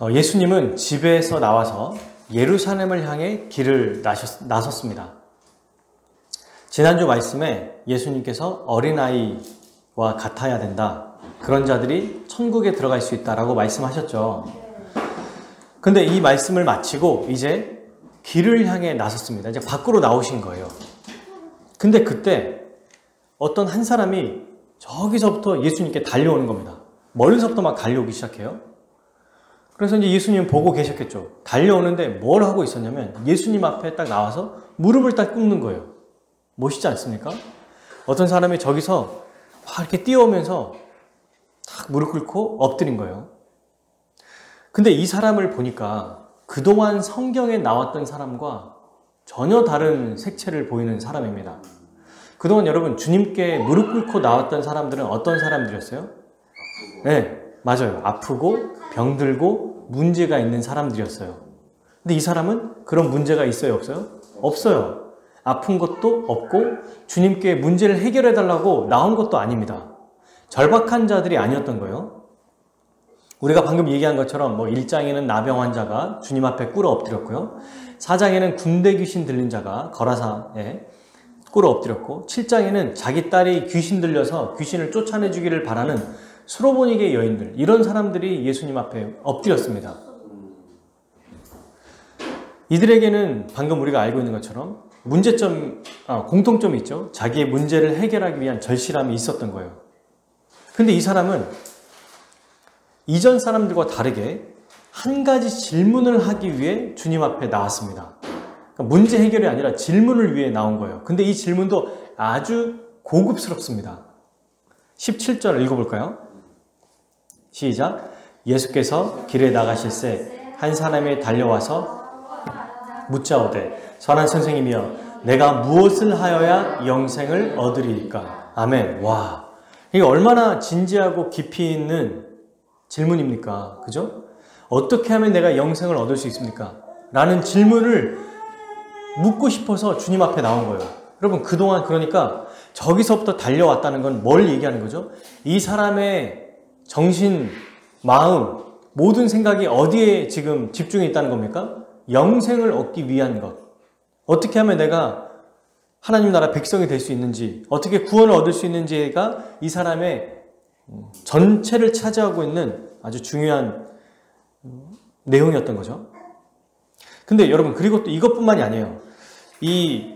예수님은 집에서 나와서 예루살렘을 향해 길을 나섰습니다. 지난주 말씀에 예수님께서 어린아이와 같아야 된다. 그런 자들이 천국에 들어갈 수 있다라고 말씀하셨죠. 근데 이 말씀을 마치고 이제 길을 향해 나섰습니다. 이제 밖으로 나오신 거예요. 근데 그때 어떤 한 사람이 저기서부터 예수님께 달려오는 겁니다. 멀리서부터 막 달려오기 시작해요. 그래서 이제 예수님 보고 계셨겠죠. 달려오는데 뭘 하고 있었냐면 예수님 앞에 딱 나와서 무릎을 딱 꿇는 거예요. 멋있지 않습니까? 어떤 사람이 저기서 막 이렇게 뛰어오면서 딱 무릎 꿇고 엎드린 거예요. 근데 이 사람을 보니까 그동안 성경에 나왔던 사람과 전혀 다른 색채를 보이는 사람입니다. 그동안 여러분 주님께 무릎 꿇고 나왔던 사람들은 어떤 사람들이었어요? 네, 맞아요. 아프고 병들고 문제가 있는 사람들이었어요. 근데 이 사람은 그런 문제가 있어요? 없어요? 없어요. 아픈 것도 없고 주님께 문제를 해결해 달라고 나온 것도 아닙니다. 절박한 자들이 아니었던 거예요. 우리가 방금 얘기한 것처럼 1장에는 나병 환자가 주님 앞에 꿇어 엎드렸고요. 4장에는 군대 귀신 들린 자가 거라사에 꿇어 엎드렸고 7장에는 자기 딸이 귀신 들려서 귀신을 쫓아내주기를 바라는 수로보니게 여인들, 이런 사람들이 예수님 앞에 엎드렸습니다. 이들에게는 방금 우리가 알고 있는 것처럼 공통점이 있죠. 자기의 문제를 해결하기 위한 절실함이 있었던 거예요. 근데 이 사람은 이전 사람들과 다르게 한 가지 질문을 하기 위해 주님 앞에 나왔습니다. 그러니까 문제 해결이 아니라 질문을 위해 나온 거예요. 근데 이 질문도 아주 고급스럽습니다. 17절 읽어볼까요? 시작. 예수께서 길에 나가실새 한 사람이 달려와서 묻자오되 선한 선생님이여 내가 무엇을 하여야 영생을 얻으리이까? 아멘. 와, 이게 얼마나 진지하고 깊이 있는 질문입니까? 그죠? 어떻게 하면 내가 영생을 얻을 수 있습니까? 라는 질문을 묻고 싶어서 주님 앞에 나온 거예요. 여러분 그동안 그러니까 저기서부터 달려왔다는 건 뭘 얘기하는 거죠? 이 사람의 정신, 마음, 모든 생각이 어디에 지금 집중해 있다는 겁니까? 영생을 얻기 위한 것. 어떻게 하면 내가 하나님 나라 백성이 될 수 있는지, 어떻게 구원을 얻을 수 있는지가 이 사람의 전체를 차지하고 있는 아주 중요한 내용이었던 거죠. 근데 여러분, 그리고 또 이것뿐만이 아니에요. 이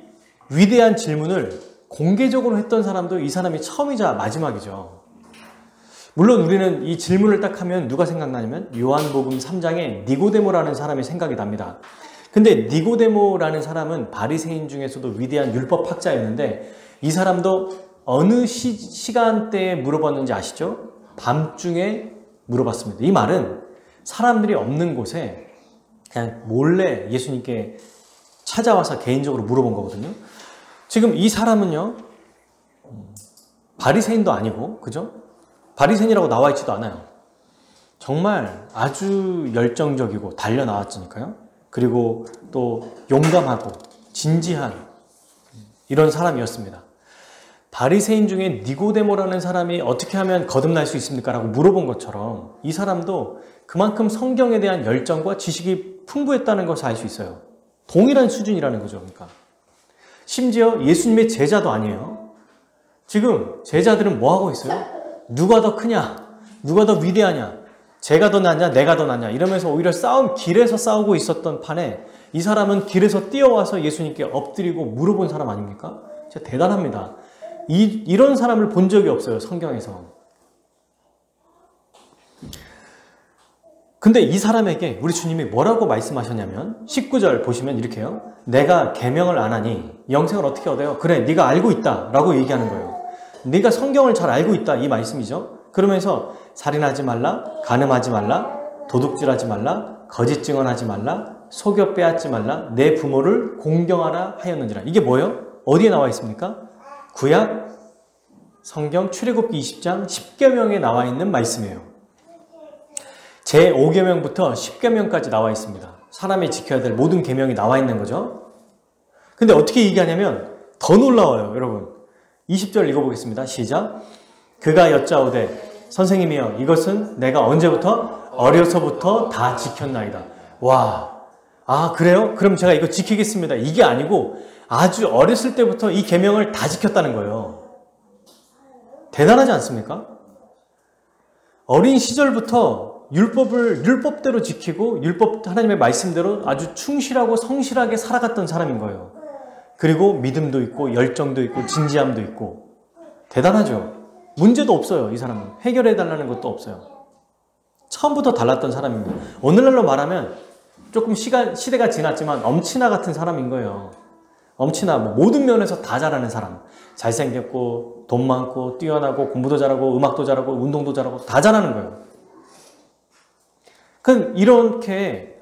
위대한 질문을 공개적으로 했던 사람도 이 사람이 처음이자 마지막이죠. 물론 우리는 이 질문을 딱 하면 누가 생각나냐면 요한복음 3장에 니고데모라는 사람이 생각이 납니다. 근데 니고데모라는 사람은 바리새인 중에서도 위대한 율법학자였는데 이 사람도 어느 시간대에 물어봤는지 아시죠? 밤중에 물어봤습니다. 이 말은 사람들이 없는 곳에 그냥 몰래 예수님께 찾아와서 개인적으로 물어본 거거든요. 지금 이 사람은요, 바리새인도 아니고, 그죠? 바리새인이라고 나와 있지도 않아요. 정말 아주 열정적이고 달려나왔으니까요. 그리고 또 용감하고 진지한 이런 사람이었습니다. 바리새인 중에 니고데모라는 사람이 어떻게 하면 거듭날 수 있습니까? 라고 물어본 것처럼 이 사람도 그만큼 성경에 대한 열정과 지식이 풍부했다는 것을 알 수 있어요. 동일한 수준이라는 거죠. 그러니까 심지어 예수님의 제자도 아니에요. 지금 제자들은 뭐 하고 있어요? 누가 더 크냐? 누가 더 위대하냐? 제가 더 낫냐? 내가 더 낫냐? 이러면서 오히려 길에서 싸우고 있었던 판에 이 사람은 길에서 뛰어와서 예수님께 엎드리고 물어본 사람 아닙니까? 진짜 대단합니다. 이런 사람을 본 적이 없어요. 성경에서. 근데 이 사람에게 우리 주님이 뭐라고 말씀하셨냐면 19절 보시면 이렇게요. 내가 계명을 안 하니 영생을 어떻게 얻어요? 그래, 네가 알고 있다 라고 얘기하는 거예요. 네가 성경을 잘 알고 있다 이 말씀이죠. 그러면서 살인하지 말라, 간음하지 말라, 도둑질하지 말라, 거짓 증언하지 말라, 속여 빼앗지 말라, 내 부모를 공경하라 하였느니라. 이게 뭐예요? 어디에 나와 있습니까? 구약 성경 출애굽기 20장 10계명에 나와 있는 말씀이에요. 제5계명부터 10계명까지 나와 있습니다. 사람이 지켜야 될 모든 계명이 나와 있는 거죠. 근데 어떻게 얘기하냐면 더 놀라워요. 여러분 20절 읽어보겠습니다. 시작. 그가 여짜오되 선생님이여 이것은 내가 언제부터 어려서부터 다 지켰나이다. 와, 아 그래요? 그럼 제가 이거 지키겠습니다. 이게 아니고 아주 어렸을 때부터 이 계명을 다 지켰다는 거예요. 대단하지 않습니까? 어린 시절부터 율법대로 지키고 하나님의 말씀대로 아주 충실하고 성실하게 살아갔던 사람인 거예요. 그리고 믿음도 있고 열정도 있고 진지함도 있고 대단하죠. 문제도 없어요. 이 사람은 해결해달라는 것도 없어요. 처음부터 달랐던 사람입니다. 오늘날로 말하면 조금 시대가 지났지만 엄친아 같은 사람인 거예요. 엄친아, 모든 면에서 다 잘하는 사람. 잘생겼고 돈 많고 뛰어나고 공부도 잘하고 음악도 잘하고 운동도 잘하고 다 잘하는 거예요. 그럼 이렇게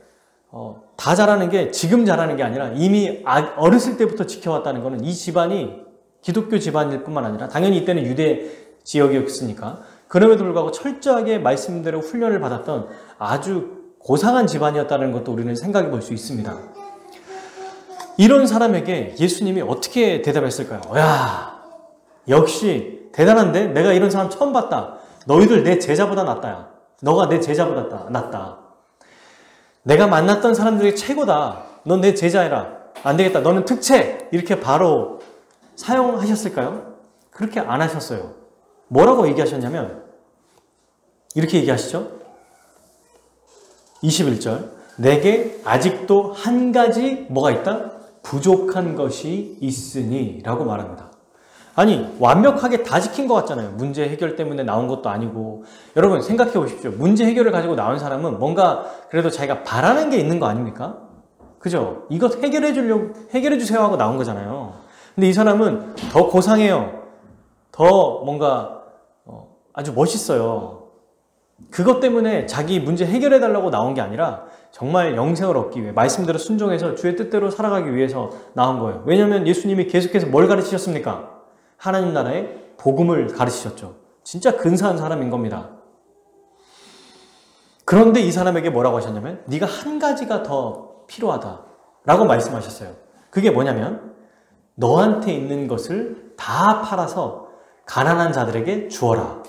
다 잘하는 게 지금 잘하는 게 아니라 이미 어렸을 때부터 지켜왔다는 것은 이 집안이 기독교 집안일 뿐만 아니라 당연히 이때는 유대 지역이었으니까 그럼에도 불구하고 철저하게 말씀대로 훈련을 받았던 아주 고상한 집안이었다는 것도 우리는 생각해 볼 수 있습니다. 이런 사람에게 예수님이 어떻게 대답했을까요? 야, 역시 대단한데? 내가 이런 사람 처음 봤다. 너희들 내 제자보다 낫다. 너가 내 제자보다 낫다. 내가 만났던 사람 중에 최고다. 넌 내 제자해라. 안 되겠다. 너는 특채. 이렇게 바로 사용하셨을까요? 그렇게 안 하셨어요. 뭐라고 얘기하셨냐면 이렇게 얘기하시죠. 21절 내게 아직도 한 가지 뭐가 있다? 부족한 것이 있으니 라고 말합니다. 아니 완벽하게 다 지킨 것 같잖아요. 문제 해결 때문에 나온 것도 아니고. 여러분 생각해 보십시오. 문제 해결을 가지고 나온 사람은 뭔가 그래도 자기가 바라는 게 있는 거 아닙니까? 그죠? 이것 해결해 주세요 하고 나온 거잖아요. 근데 이 사람은 더 고상해요. 더 뭔가 아주 멋있어요. 그것 때문에 자기 문제 해결해 달라고 나온 게 아니라 정말 영생을 얻기 위해 말씀대로 순종해서 주의 뜻대로 살아가기 위해서 나온 거예요. 왜냐하면 예수님이 계속해서 뭘 가르치셨습니까? 하나님 나라의 복음을 가르치셨죠. 진짜 근사한 사람인 겁니다. 그런데 이 사람에게 뭐라고 하셨냐면 네가 한 가지가 더 필요하다라고 말씀하셨어요. 그게 뭐냐면 너한테 있는 것을 다 팔아서 가난한 자들에게 주어라.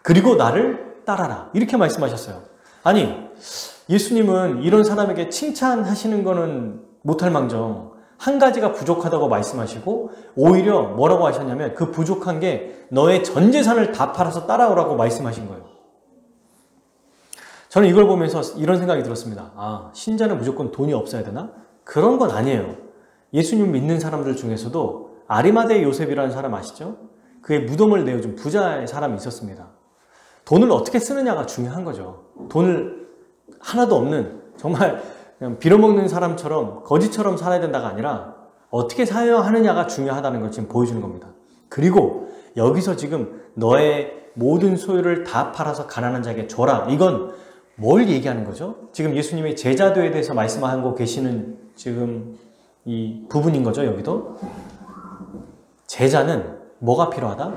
그리고 나를 따라라. 이렇게 말씀하셨어요. 아니 예수님은 이런 사람에게 칭찬하시는 거는 못할 망정 한 가지가 부족하다고 말씀하시고 오히려 뭐라고 하셨냐면 그 부족한 게 너의 전 재산을 다 팔아서 따라오라고 말씀하신 거예요. 저는 이걸 보면서 이런 생각이 들었습니다. 아, 신자는 무조건 돈이 없어야 되나? 그런 건 아니에요. 예수님 믿는 사람들 중에서도 아리마대 요셉이라는 사람 아시죠? 그의 무덤을 내어준 부자의 사람이 있었습니다. 돈을 어떻게 쓰느냐가 중요한 거죠. 돈을 하나도 없는 정말 그냥 빌어먹는 사람처럼 거지처럼 살아야 된다가 아니라 어떻게 사용하느냐가 중요하다는 걸 지금 보여주는 겁니다. 그리고 여기서 지금 너의 모든 소유를 다 팔아서 가난한 자에게 줘라. 이건 뭘 얘기하는 거죠? 지금 예수님이 제자도에 대해서 말씀하고 계시는 지금 이 부분인 거죠. 여기도 제자는 뭐가 필요하다?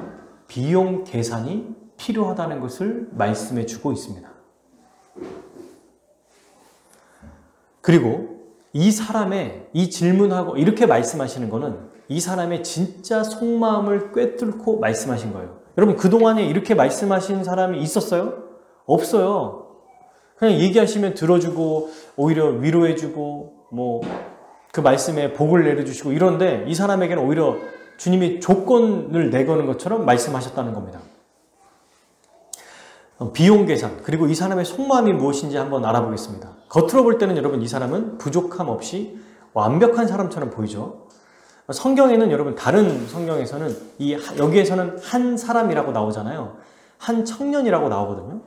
비용 계산이 필요하다는 것을 말씀해 주고 있습니다. 그리고 이 사람의 이 질문하고 이렇게 말씀하시는 거는 이 사람의 진짜 속마음을 꿰뚫고 말씀하신 거예요. 여러분 그동안에 이렇게 말씀하신 사람이 있었어요? 없어요. 그냥 얘기하시면 들어주고 오히려 위로해주고 뭐 그 말씀에 복을 내려주시고 이런데 이 사람에게는 오히려 주님이 조건을 내거는 것처럼 말씀하셨다는 겁니다. 비용 계산 그리고 이 사람의 속마음이 무엇인지 한번 알아보겠습니다. 겉으로 볼 때는 여러분 이 사람은 부족함 없이 완벽한 사람처럼 보이죠. 성경에는 여러분 다른 성경에서는 여기에서는 한 사람이라고 나오잖아요. 한 청년이라고 나오거든요.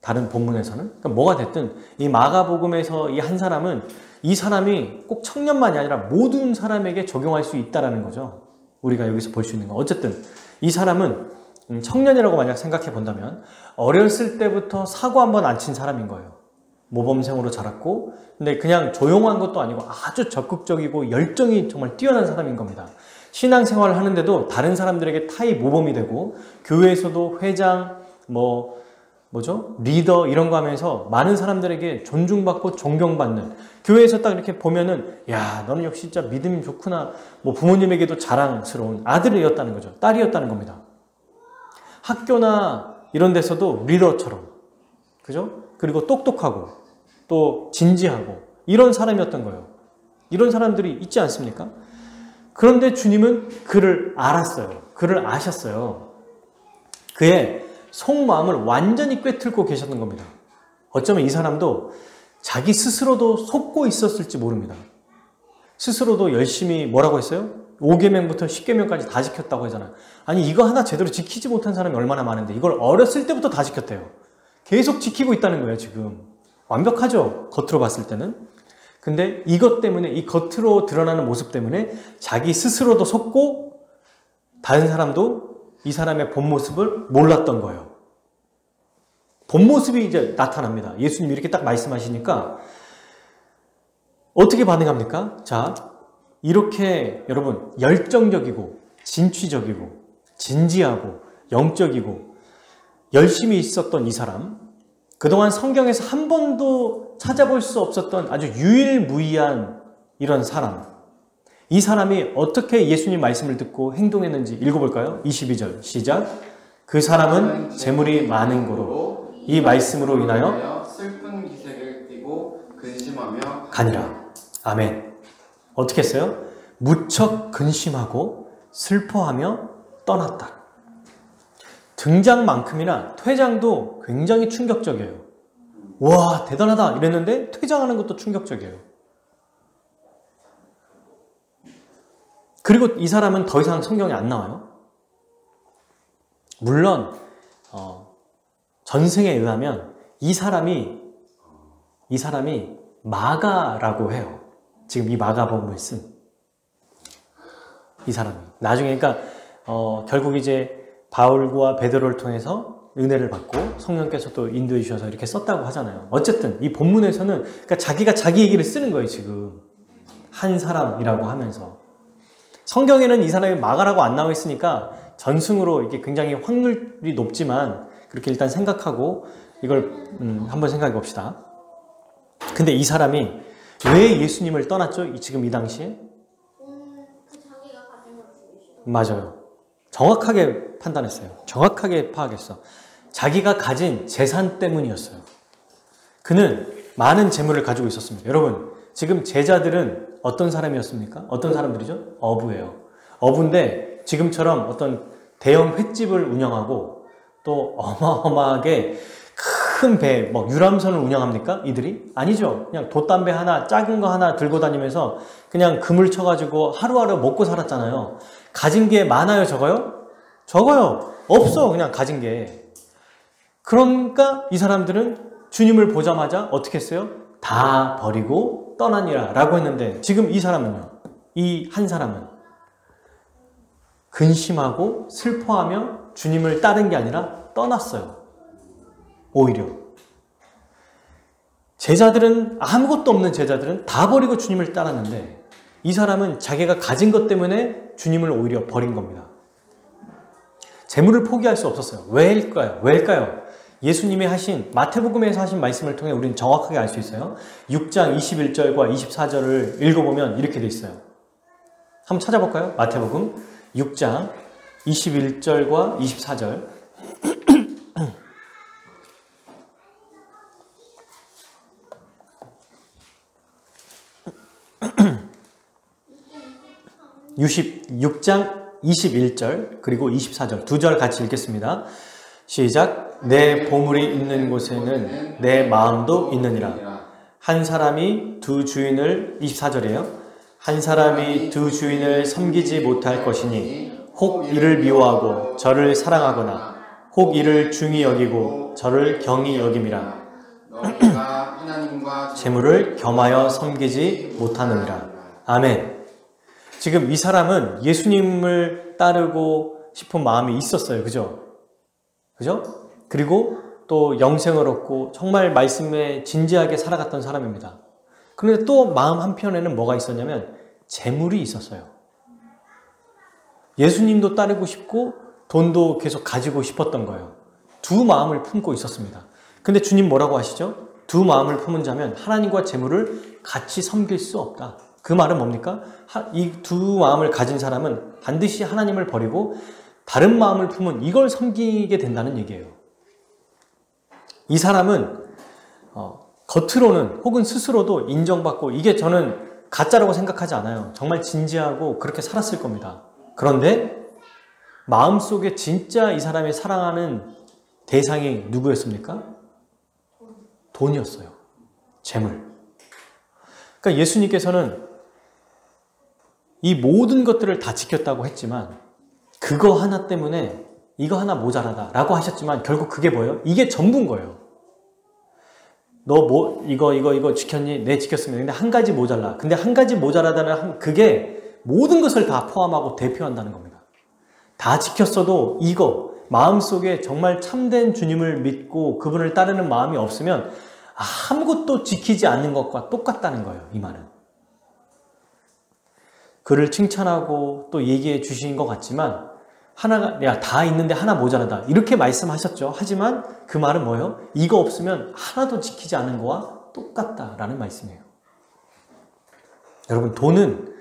다른 본문에서는. 그러니까 뭐가 됐든 이 마가복음에서 이 한 사람은 이 사람이 꼭 청년만이 아니라 모든 사람에게 적용할 수 있다는 거죠. 우리가 여기서 볼 수 있는 거. 어쨌든 이 사람은 청년이라고 만약 생각해 본다면 어렸을 때부터 사고 한 번 안 친 사람인 거예요. 모범생으로 자랐고 근데 그냥 조용한 것도 아니고 아주 적극적이고 열정이 정말 뛰어난 사람인 겁니다. 신앙생활을 하는데도 다른 사람들에게 타이 모범이 되고 교회에서도 회장 리더 이런 거 하면서 많은 사람들에게 존중받고 존경받는 교회에서 딱 이렇게 보면은 야 너는 역시 진짜 믿음이 좋구나 부모님에게도 자랑스러운 아들이었다는 거죠. 딸이었다는 겁니다. 학교나 이런 데서도 리더처럼 그죠? 그리고 똑똑하고 또 진지하고 이런 사람이었던 거예요. 이런 사람들이 있지 않습니까? 그런데 주님은 그를 알았어요. 그를 아셨어요. 그의 속마음을 완전히 꿰뚫고 계셨던 겁니다. 어쩌면 이 사람도 자기 스스로도 속고 있었을지 모릅니다. 스스로도 열심히 뭐라고 했어요? 5계명부터 10계명까지 다 지켰다고 하잖아요. 아니 이거 하나 제대로 지키지 못한 사람이 얼마나 많은데 이걸 어렸을 때부터 다 지켰대요. 계속 지키고 있다는 거예요 지금. 완벽하죠? 겉으로 봤을 때는. 근데 이것 때문에 이 겉으로 드러나는 모습 때문에 자기 스스로도 속고 다른 사람도 이 사람의 본 모습을 몰랐던 거예요. 본 모습이 이제 나타납니다. 예수님이 이렇게 딱 말씀하시니까 어떻게 반응합니까? 자, 이렇게 여러분 열정적이고 진취적이고 진지하고 영적이고 열심히 있었던 이 사람, 그동안 성경에서 한 번도 찾아볼 수 없었던 아주 유일무이한 이런 사람, 이 사람이 어떻게 예수님 말씀을 듣고 행동했는지 읽어볼까요? 22절 시작. 그 사람은 재물이 많은 고로 이 말씀으로 인하여 슬픈 기색을 띠고 근심하며 가니라. 아멘. 어떻게 했어요? 무척 근심하고 슬퍼하며 떠났다. 등장만큼이나 퇴장도 굉장히 충격적이에요. 와, 대단하다 이랬는데 퇴장하는 것도 충격적이에요. 그리고 이 사람은 더 이상 성경에 안 나와요. 물론 전승에 의하면 이 사람이 마가라고 해요. 지금 이 마가복음을 쓴 이 사람이 나중에 그러니까 결국 이제 바울과 베드로를 통해서 은혜를 받고 성령께서 또 인도해 주셔서 이렇게 썼다고 하잖아요. 어쨌든 이 본문에서는 그러니까 자기가 자기 얘기를 쓰는 거예요. 지금 한 사람이라고 하면서 성경에는 이 사람이 마가라고 안 나와 있으니까 전승으로 이게 굉장히 확률이 높지만 그렇게 일단 생각하고 이걸 한번 생각해 봅시다. 근데 이 사람이 왜 예수님을 떠났죠? 지금 이 당시에? 자기가 가진 걸 주기 싫어. 맞아요. 정확하게 판단했어요. 정확하게 파악했어. 자기가 가진 재산 때문이었어요. 그는 많은 재물을 가지고 있었습니다. 여러분, 지금 제자들은 어떤 사람이었습니까? 어떤 사람들이죠? 어부예요. 어부인데 지금처럼 어떤 대형 횟집을 운영하고 또 어마어마하게 큰 배, 뭐 유람선을 운영합니까? 이들이? 아니죠. 그냥 돛담배 하나, 작은 거 하나 들고 다니면서 그냥 그물 쳐가지고 하루하루 먹고 살았잖아요. 가진 게 많아요, 적어요? 적어요. 없어, 그냥 가진 게. 그러니까 이 사람들은 주님을 보자마자 어떻게 했어요? 다 버리고 떠나니라 라고 했는데 지금 이 사람은요? 이 한 사람은 근심하고 슬퍼하며 주님을 따른 게 아니라 떠났어요. 오히려 제자들은 아무것도 없는 제자들은 다 버리고 주님을 따랐는데 이 사람은 자기가 가진 것 때문에 주님을 오히려 버린 겁니다. 재물을 포기할 수 없었어요. 왜일까요? 왜일까요? 예수님이 하신 마태복음에서 하신 말씀을 통해 우리는 정확하게 알 수 있어요. 6장 21절과 24절을 읽어보면 이렇게 돼 있어요. 한번 찾아볼까요? 마태복음 6장 21절과 24절. (66장) 21절 그리고 24절 두 절 같이 읽겠습니다. 시작. 내 보물이 있는 곳에는 내 마음도 있느니라. 한 사람이 두 주인을 24절이에요. 한 사람이 두 주인을 섬기지 못할 것이니 혹 이를 미워하고 저를 사랑하거나 혹 이를 중히 여기고 저를 경히 여김이라. 너희가 하나님과 재물을 겸하여 섬기지 못하느니라. 아멘. 지금 이 사람은 예수님을 따르고 싶은 마음이 있었어요. 그죠? 그죠? 그리고 또 영생을 얻고 정말 말씀에 진지하게 살아갔던 사람입니다. 그런데 또 마음 한편에는 뭐가 있었냐면 재물이 있었어요. 예수님도 따르고 싶고 돈도 계속 가지고 싶었던 거예요. 두 마음을 품고 있었습니다. 근데 주님 뭐라고 하시죠? 두 마음을 품은 자면 하나님과 재물을 같이 섬길 수 없다. 그 말은 뭡니까? 이 두 마음을 가진 사람은 반드시 하나님을 버리고 다른 마음을 품은 이걸 섬기게 된다는 얘기예요. 이 사람은 겉으로는 혹은 스스로도 인정받고 이게 저는 가짜라고 생각하지 않아요. 정말 진지하고 그렇게 살았을 겁니다. 그런데 마음속에 진짜 이 사람이 사랑하는 대상이 누구였습니까? 돈이었어요. 재물. 그러니까 예수님께서는 이 모든 것들을 다 지켰다고 했지만 그거 하나 때문에 이거 하나 모자라다라고 하셨지만 결국 그게 뭐예요? 이게 전부인 거예요. 너 이거 지켰니? 네, 지켰습니다. 근데 한 가지 모자라. 근데 한 가지 모자라다는 그게 모든 것을 다 포함하고 대표한다는 겁니다. 다 지켰어도 이거 마음속에 정말 참된 주님을 믿고 그분을 따르는 마음이 없으면 아무것도 지키지 않는 것과 똑같다는 거예요. 이 말은. 그를 칭찬하고 또 얘기해 주신 것 같지만 하나가 야, 다 있는데 하나 모자라다 이렇게 말씀하셨죠. 하지만 그 말은 뭐예요? 이거 없으면 하나도 지키지 않은 거와 똑같다라는 말씀이에요. 여러분, 돈은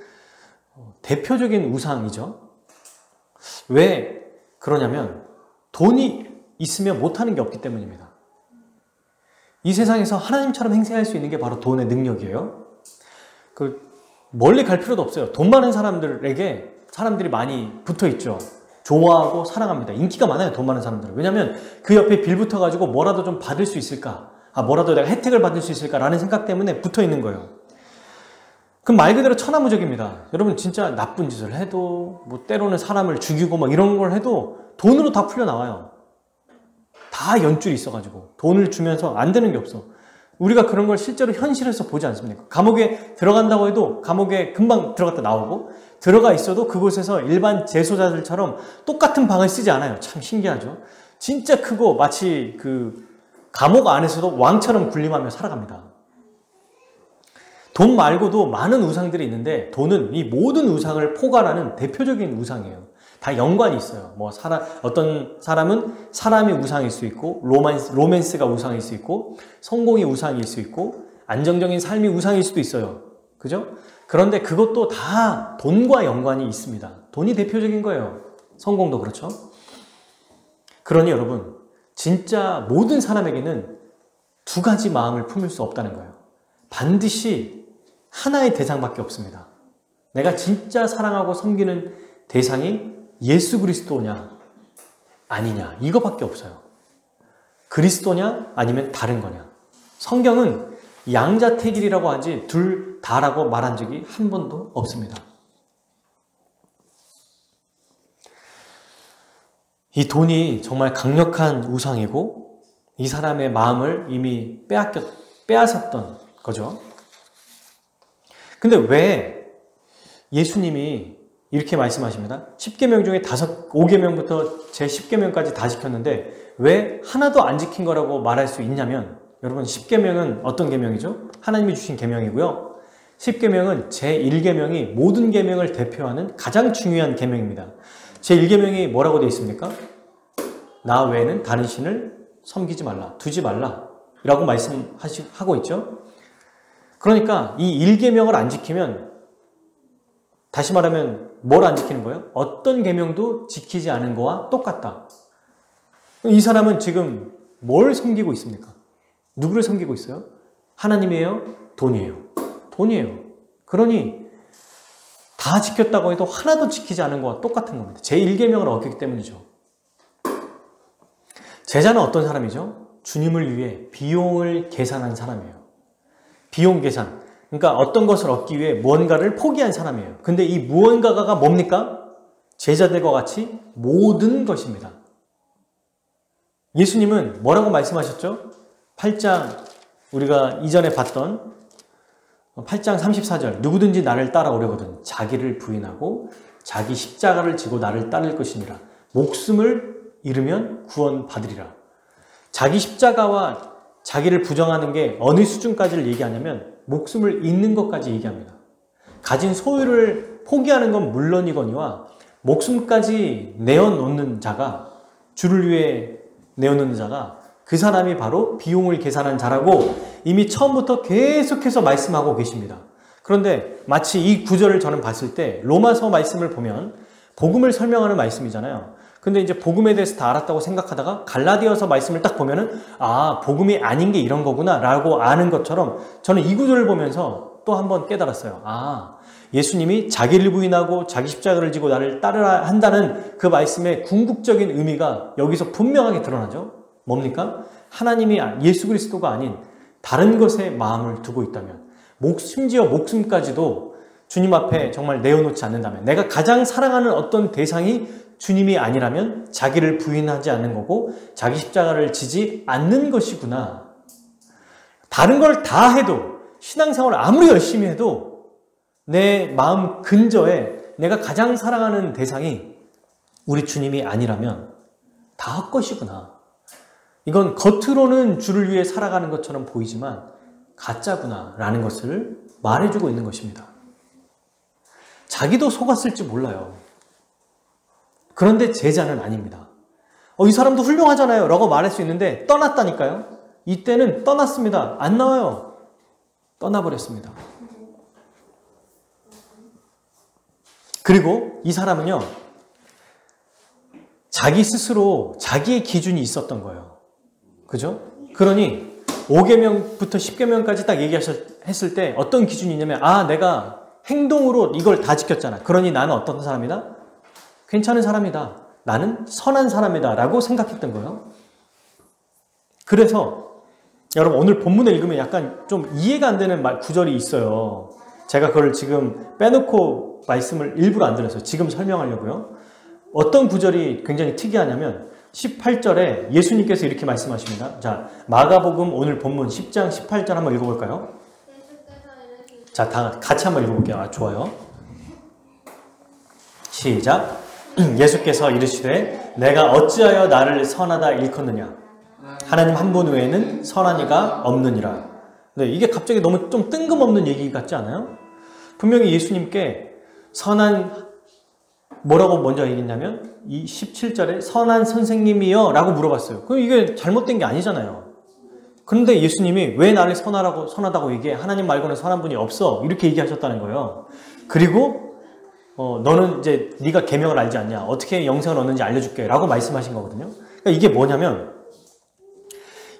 대표적인 우상이죠. 왜 그러냐면 돈이 있으면 못하는 게 없기 때문입니다. 이 세상에서 하나님처럼 행세할 수 있는 게 바로 돈의 능력이에요. 멀리 갈 필요도 없어요. 돈 많은 사람들에게 사람들이 많이 붙어 있죠. 좋아하고 사랑합니다. 인기가 많아요. 돈 많은 사람들은. 왜냐하면 그 옆에 빌 붙어가지고 뭐라도 좀 받을 수 있을까? 뭐라도 내가 혜택을 받을 수 있을까라는 생각 때문에 붙어 있는 거예요. 그럼 말 그대로 천하무적입니다. 여러분 진짜 나쁜 짓을 해도 뭐 때로는 사람을 죽이고 막 이런 걸 해도 돈으로 다 풀려 나와요. 다 연줄이 있어가지고 돈을 주면서 안 되는 게 없어. 우리가 그런 걸 실제로 현실에서 보지 않습니까? 감옥에 들어간다고 해도 감옥에 금방 들어갔다 나오고 들어가 있어도 그곳에서 일반 재소자들처럼 똑같은 방을 쓰지 않아요. 참 신기하죠? 진짜 크고 마치 그 감옥 안에서도 왕처럼 군림하며 살아갑니다. 돈 말고도 많은 우상들이 있는데 돈은 이 모든 우상을 포괄하는 대표적인 우상이에요. 다 연관이 있어요. 어떤 사람은 사람이 우상일 수 있고, 로맨스가 우상일 수 있고, 성공이 우상일 수 있고, 안정적인 삶이 우상일 수도 있어요. 그죠? 그런데 그것도 다 돈과 연관이 있습니다. 돈이 대표적인 거예요. 성공도 그렇죠. 그러니 여러분, 진짜 모든 사람에게는 두 가지 마음을 품을 수 없다는 거예요. 반드시 하나의 대상밖에 없습니다. 내가 진짜 사랑하고 섬기는 대상이 예수 그리스도냐 아니냐 이거밖에 없어요. 그리스도냐 아니면 다른 거냐. 성경은 양자택일이라고 하지 둘 다라고 말한 적이 한 번도 없습니다. 이 돈이 정말 강력한 우상이고 이 사람의 마음을 이미 빼앗았던 거죠. 근데 왜 예수님이 이렇게 말씀하십니다. 10계명 중에 5계명부터 제 10계명까지 다 지켰는데 왜 하나도 안 지킨 거라고 말할 수 있냐면 여러분 10계명은 어떤 계명이죠? 하나님이 주신 계명이고요. 10계명은 제 1계명이 모든 계명을 대표하는 가장 중요한 계명입니다. 제 1계명이 뭐라고 되어 있습니까? 나 외에는 다른 신을 섬기지 말라, 두지 말라 라고 말씀하고 있죠. 그러니까 이 1계명을 안 지키면 다시 말하면 뭘 안 지키는 거예요? 어떤 계명도 지키지 않은 거와 똑같다. 이 사람은 지금 뭘 섬기고 있습니까? 누구를 섬기고 있어요? 하나님이에요? 돈이에요? 돈이에요. 그러니 다 지켰다고 해도 하나도 지키지 않은 거와 똑같은 겁니다. 제1계명을 어겼기 때문이죠. 제자는 어떤 사람이죠? 주님을 위해 비용을 계산한 사람이에요. 비용 계산. 그러니까 어떤 것을 얻기 위해 무언가를 포기한 사람이에요. 근데 이 무언가가 뭡니까? 제자들과 같이 모든 것입니다. 예수님은 뭐라고 말씀하셨죠? 8장 우리가 이전에 봤던 8장 34절 누구든지 나를 따라오려거든 자기를 부인하고 자기 십자가를 지고 나를 따를 것이니라. 목숨을 잃으면 구원받으리라. 자기 십자가와 자기를 부정하는 게 어느 수준까지를 얘기하냐면 목숨을 잃는 것까지 얘기합니다. 가진 소유를 포기하는 건 물론이거니와 목숨까지 내어놓는 자가 주를 위해 내어놓는 자가 그 사람이 바로 비용을 계산한 자라고 이미 처음부터 계속해서 말씀하고 계십니다. 그런데 마치 이 구절을 저는 봤을 때 로마서 말씀을 보면 복음을 설명하는 말씀이잖아요. 근데 이제 복음에 대해서 다 알았다고 생각하다가 갈라디아서 말씀을 딱 보면은 아, 복음이 아닌 게 이런 거구나 라고 아는 것처럼 저는 이 구절을 보면서 또 한 번 깨달았어요. 아, 예수님이 자기를 부인하고 자기 십자가를 지고 나를 따르라 한다는 그 말씀의 궁극적인 의미가 여기서 분명하게 드러나죠. 뭡니까? 하나님이 예수 그리스도가 아닌 다른 것에 마음을 두고 있다면, 심지어 목숨까지도 주님 앞에 정말 내어놓지 않는다면, 내가 가장 사랑하는 어떤 대상이 주님이 아니라면 자기를 부인하지 않는 거고 자기 십자가를 지지 않는 것이구나. 다른 걸 다 해도, 신앙생활을 아무리 열심히 해도 내 마음 근저에 내가 가장 사랑하는 대상이 우리 주님이 아니라면 다 헛것이구나. 이건 겉으로는 주를 위해 살아가는 것처럼 보이지만 가짜구나 라는 것을 말해주고 있는 것입니다. 자기도 속았을지 몰라요. 그런데 제자는 아닙니다. 이 사람도 훌륭하잖아요 라고 말할 수 있는데 떠났다니까요. 이때는 떠났습니다. 안 나와요. 떠나버렸습니다. 그리고 이 사람은요, 자기 스스로 자기의 기준이 있었던 거예요. 그죠? 그러니 5계명부터 10계명까지 딱 얘기했을 때 어떤 기준이 있냐면, 아, 내가 행동으로 이걸 다 지켰잖아. 그러니 나는 어떤 사람이다? 괜찮은 사람이다. 나는 선한 사람이다 라고 생각했던 거예요. 그래서 여러분, 오늘 본문을 읽으면 약간 좀 이해가 안 되는 구절이 있어요. 제가 그걸 지금 빼놓고 말씀을 일부러 안 드렸어요. 지금 설명하려고요. 어떤 구절이 굉장히 특이하냐면 18절에 예수님께서 이렇게 말씀하십니다. 자, 마가복음 오늘 본문 10장 18절 한번 읽어볼까요? 자, 다 같이 한번 읽어볼게요. 아, 좋아요. 시작. 예수께서 이르시되 내가 어찌하여 나를 선하다 일컫느냐? 하나님 한 분 외에는 선한 이가 없느니라. 네, 이게 갑자기 너무 좀 뜬금없는 얘기 같지 않아요? 분명히 예수님께 선한, 뭐라고 먼저 얘기했냐면 이 17절에 선한 선생님이요 라고 물어봤어요. 그럼 이게 잘못된 게 아니잖아요. 그런데 예수님이 왜 나를 선하다고 얘기해? 하나님 말고는 선한 분이 없어. 이렇게 얘기하셨다는 거예요. 그리고 너는 이제 네가 계명을 알지 않냐? 어떻게 영생을 얻는지 알려줄게 라고 말씀하신 거거든요. 그러니까 이게 뭐냐면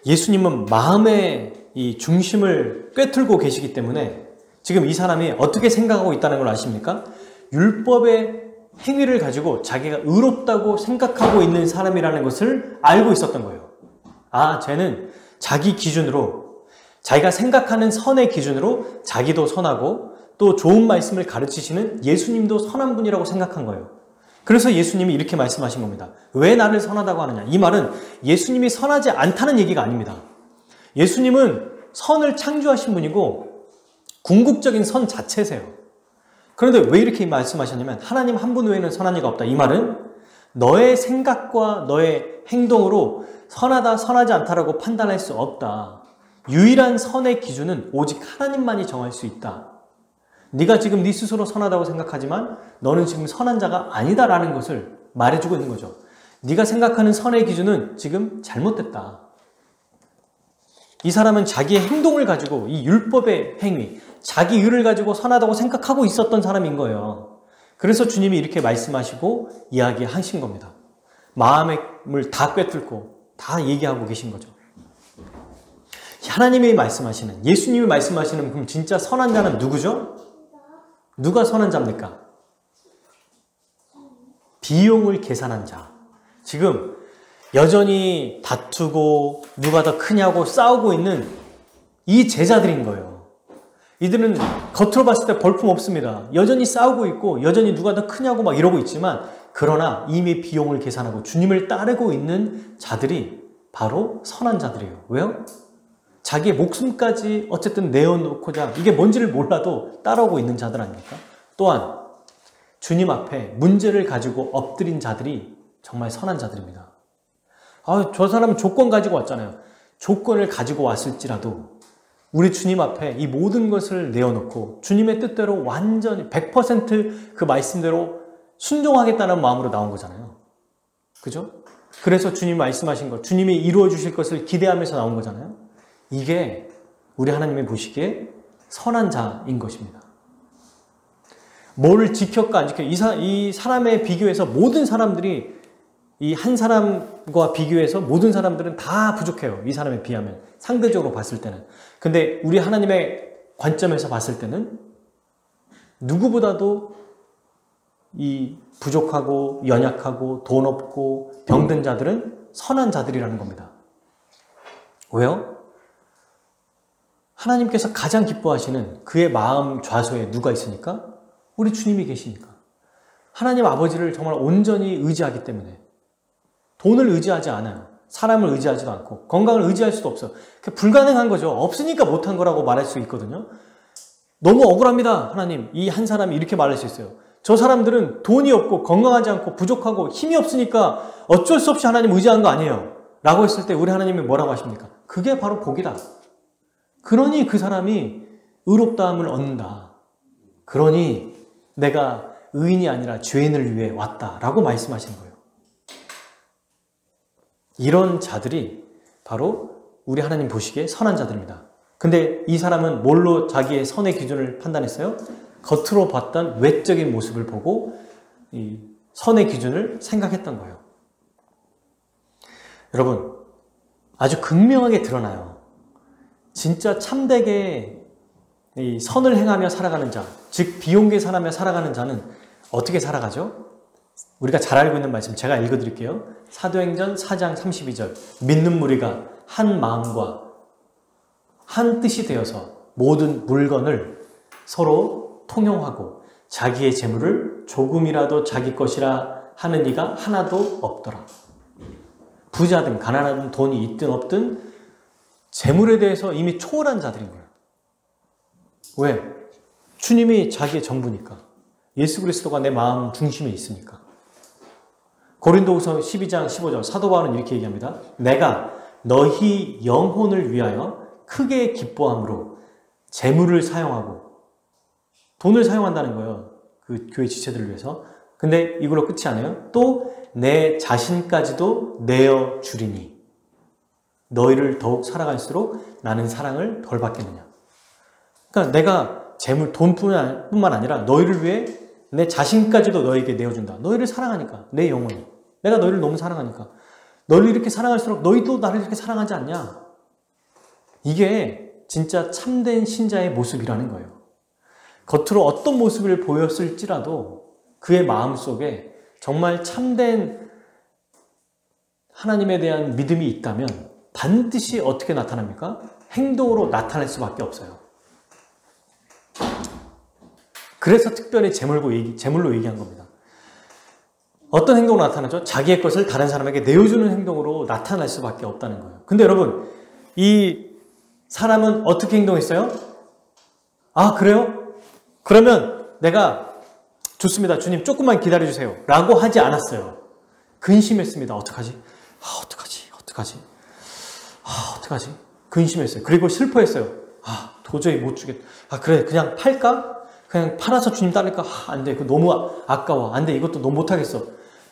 예수님은 마음의 이 중심을 꿰뚫고 계시기 때문에 지금 이 사람이 어떻게 생각하고 있다는 걸 아십니까? 율법의 행위를 가지고 자기가 의롭다고 생각하고 있는 사람이라는 것을 알고 있었던 거예요. 아, 쟤는 자기 기준으로, 자기가 생각하는 선의 기준으로 자기도 선하고 또 좋은 말씀을 가르치시는 예수님도 선한 분이라고 생각한 거예요. 그래서 예수님이 이렇게 말씀하신 겁니다. 왜 나를 선하다고 하느냐? 이 말은 예수님이 선하지 않다는 얘기가 아닙니다. 예수님은 선을 창조하신 분이고 궁극적인 선 자체세요. 그런데 왜 이렇게 말씀하셨냐면 하나님 한 분 외에는 선한 이가 없다. 이 말은 너의 생각과 너의 행동으로 선하다, 선하지 않다라고 판단할 수 없다. 유일한 선의 기준은 오직 하나님만이 정할 수 있다. 네가 지금 네 스스로 선하다고 생각하지만 너는 지금 선한 자가 아니다라는 것을 말해주고 있는 거죠. 네가 생각하는 선의 기준은 지금 잘못됐다. 이 사람은 자기의 행동을 가지고 이 율법의 행위, 자기 의를 가지고 선하다고 생각하고 있었던 사람인 거예요. 그래서 주님이 이렇게 말씀하시고 이야기하신 겁니다. 마음을 다 꿰뚫고 다 얘기하고 계신 거죠. 하나님이 말씀하시는, 예수님이 말씀하시는 그럼 진짜 선한 자는 누구죠? 누가 선한 자입니까? 비용을 계산한 자. 지금 여전히 다투고 누가 더 크냐고 싸우고 있는 이 제자들인 거예요. 이들은 겉으로 봤을 때 볼품 없습니다. 여전히 싸우고 있고 여전히 누가 더 크냐고 막 이러고 있지만 그러나 이미 비용을 계산하고 주님을 따르고 있는 자들이 바로 선한 자들이에요. 왜요? 자기의 목숨까지 어쨌든 내어놓고자 이게 뭔지를 몰라도 따라오고 있는 자들 아닙니까? 또한 주님 앞에 문제를 가지고 엎드린 자들이 정말 선한 자들입니다. 아, 저 사람은 조건 가지고 왔잖아요. 조건을 가지고 왔을지라도 우리 주님 앞에 이 모든 것을 내어놓고 주님의 뜻대로 완전히 100% 그 말씀대로 순종하겠다는 마음으로 나온 거잖아요. 그죠? 그래서 주님 말씀하신 것, 주님이 이루어 주실 것을 기대하면서 나온 거잖아요. 이게 우리 하나님이 보시기에 선한 자인 것입니다. 뭐를 지켰까 안 지켰까 이 사람에 비교해서 모든 사람들이 이 한 사람과 비교해서 모든 사람들은 다 부족해요. 이 사람에 비하면. 상대적으로 봤을 때는. 근데 우리 하나님의 관점에서 봤을 때는 누구보다도 이 부족하고 연약하고 돈 없고 병든 자들은 선한 자들이라는 겁니다. 왜요? 하나님께서 가장 기뻐하시는 그의 마음 좌소에 누가 있으니까? 우리 주님이 계시니까. 하나님 아버지를 정말 온전히 의지하기 때문에 돈을 의지하지 않아요. 사람을 의지하지도 않고 건강을 의지할 수도 없어요. 불가능한 거죠. 없으니까 못한 거라고 말할 수 있거든요. 너무 억울합니다. 하나님, 이 한 사람이 이렇게 말할 수 있어요. 저 사람들은 돈이 없고 건강하지 않고 부족하고 힘이 없으니까 어쩔 수 없이 하나님 의지한 거 아니에요. 라고 했을 때 우리 하나님이 뭐라고 하십니까? 그게 바로 복이다. 그러니 그 사람이 의롭다함을 얻는다. 그러니 내가 의인이 아니라 죄인을 위해 왔다라고 말씀하시는 거예요. 이런 자들이 바로 우리 하나님 보시기에 선한 자들입니다. 근데 이 사람은 뭘로 자기의 선의 기준을 판단했어요? 겉으로 봤던 외적인 모습을 보고 이 선의 기준을 생각했던 거예요. 여러분, 아주 극명하게 드러나요. 진짜 참되게 이 선을 행하며 살아가는 자, 즉 비용계산하며 살아가는 자는 어떻게 살아가죠? 우리가 잘 알고 있는 말씀 제가 읽어드릴게요. 사도행전 4장 32절 믿는 무리가 한 마음과 한 뜻이 되어서 모든 물건을 서로 통용하고 자기의 재물을 조금이라도 자기 것이라 하는 이가 하나도 없더라. 부자든 가난하든 돈이 있든 없든 재물에 대해서 이미 초월한 자들인 거예요. 왜? 주님이 자기의 전부니까. 예수 그리스도가 내 마음 중심에 있으니까. 고린도후서 12장 15절 사도 바울은 이렇게 얘기합니다. 내가 너희 영혼을 위하여 크게 기뻐함으로 재물을 사용하고 돈을 사용한다는 거예요. 그 교회 지체들을 위해서. 근데 이걸로 끝이 아니에요. 또 내 자신까지도 내어 주리니 너희를 더욱 살아갈수록 나는 사랑을 덜 받겠느냐. 그러니까 내가 재물, 돈뿐만 아니라 너희를 위해 내 자신까지도 너에게 내어준다. 너희를 사랑하니까. 내 영혼이. 내가 너희를 너무 사랑하니까. 너희를 이렇게 사랑할수록 너희도 나를 이렇게 사랑하지 않냐. 이게 진짜 참된 신자의 모습이라는 거예요. 겉으로 어떤 모습을 보였을지라도 그의 마음속에 정말 참된 하나님에 대한 믿음이 있다면 반드시 어떻게 나타납니까? 행동으로 나타날 수밖에 없어요. 그래서 특별히 재물로 얘기한 겁니다. 어떤 행동으로 나타나죠? 자기의 것을 다른 사람에게 내어주는 행동으로 나타날 수밖에 없다는 거예요. 근데 여러분, 이 사람은 어떻게 행동했어요? 아, 그래요? 그러면 내가 좋습니다. 주님 조금만 기다려주세요. 라고 하지 않았어요. 근심했습니다. 어떡하지? 어떡하지? 근심했어요. 그리고 슬퍼했어요. 도저히 못 주겠다. 그래, 그냥 팔까? 그냥 팔아서 주님 따를까? 안 돼. 그거 너무 아까워. 안 돼. 이것도 너무 못하겠어.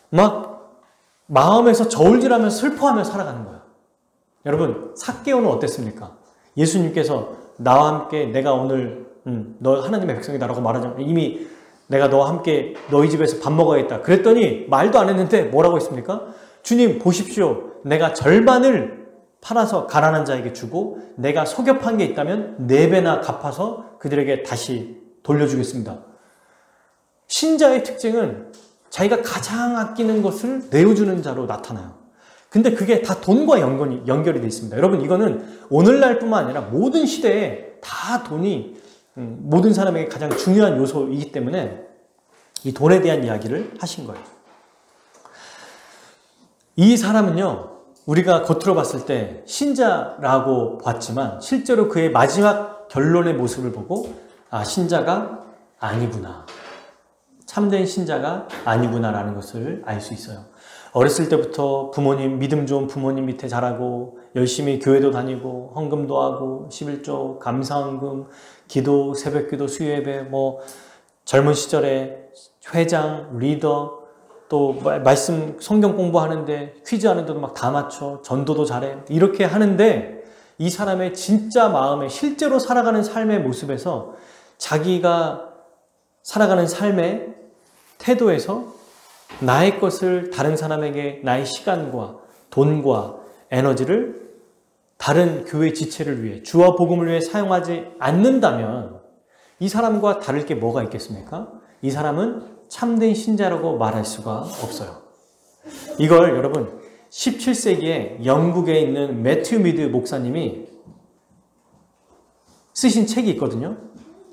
막 마음에서 저울질하면서 슬퍼하며 살아가는 거야. 여러분, 삭개오는 어땠습니까? 예수님께서 나와 함께 내가 오늘 너 하나님의 백성이다라고 말하자면 이미 내가 너와 함께 너희 집에서 밥 먹어야겠다. 그랬더니 말도 안 했는데 뭐라고 했습니까? 주님 보십시오. 내가 절반을 팔아서 가난한 자에게 주고 내가 속여 판 게 있다면 4배나 갚아서 그들에게 다시 돌려주겠습니다. 신자의 특징은 자기가 가장 아끼는 것을 내어주는 자로 나타나요. 근데 그게 다 돈과 연결이 되어 있습니다. 여러분, 이거는 오늘날뿐만 아니라 모든 시대에 다 돈이 모든 사람에게 가장 중요한 요소이기 때문에 이 돈에 대한 이야기를 하신 거예요. 이 사람은요, 우리가 겉으로 봤을 때 신자라고 봤지만 실제로 그의 마지막 결론의 모습을 보고 신자가 아니구나. 참된 신자가 아니구나라는 것을 알 수 있어요. 어렸을 때부터 믿음 좋은 부모님 밑에 자라고 열심히 교회도 다니고 헌금도 하고 11조, 감사헌금, 기도, 새벽기도, 수요예배, 젊은 시절에 회장, 리더, 또 말씀 성경 공부하는데 퀴즈 하는데도 막 다 맞춰, 전도도 잘해. 이렇게 하는데 이 사람의 진짜 마음에 실제로 살아가는 삶의 모습에서 자기가 살아가는 삶의 태도에서 나의 것을 다른 사람에게 나의 시간과 돈과 에너지를 다른 교회 지체를 위해 주와 복음을 위해 사용하지 않는다면 이 사람과 다를 게 뭐가 있겠습니까? 이 사람은 참된 신자라고 말할 수가 없어요. 이걸 여러분 17세기에 영국에 있는 매튜 미드 목사님이 쓰신 책이 있거든요.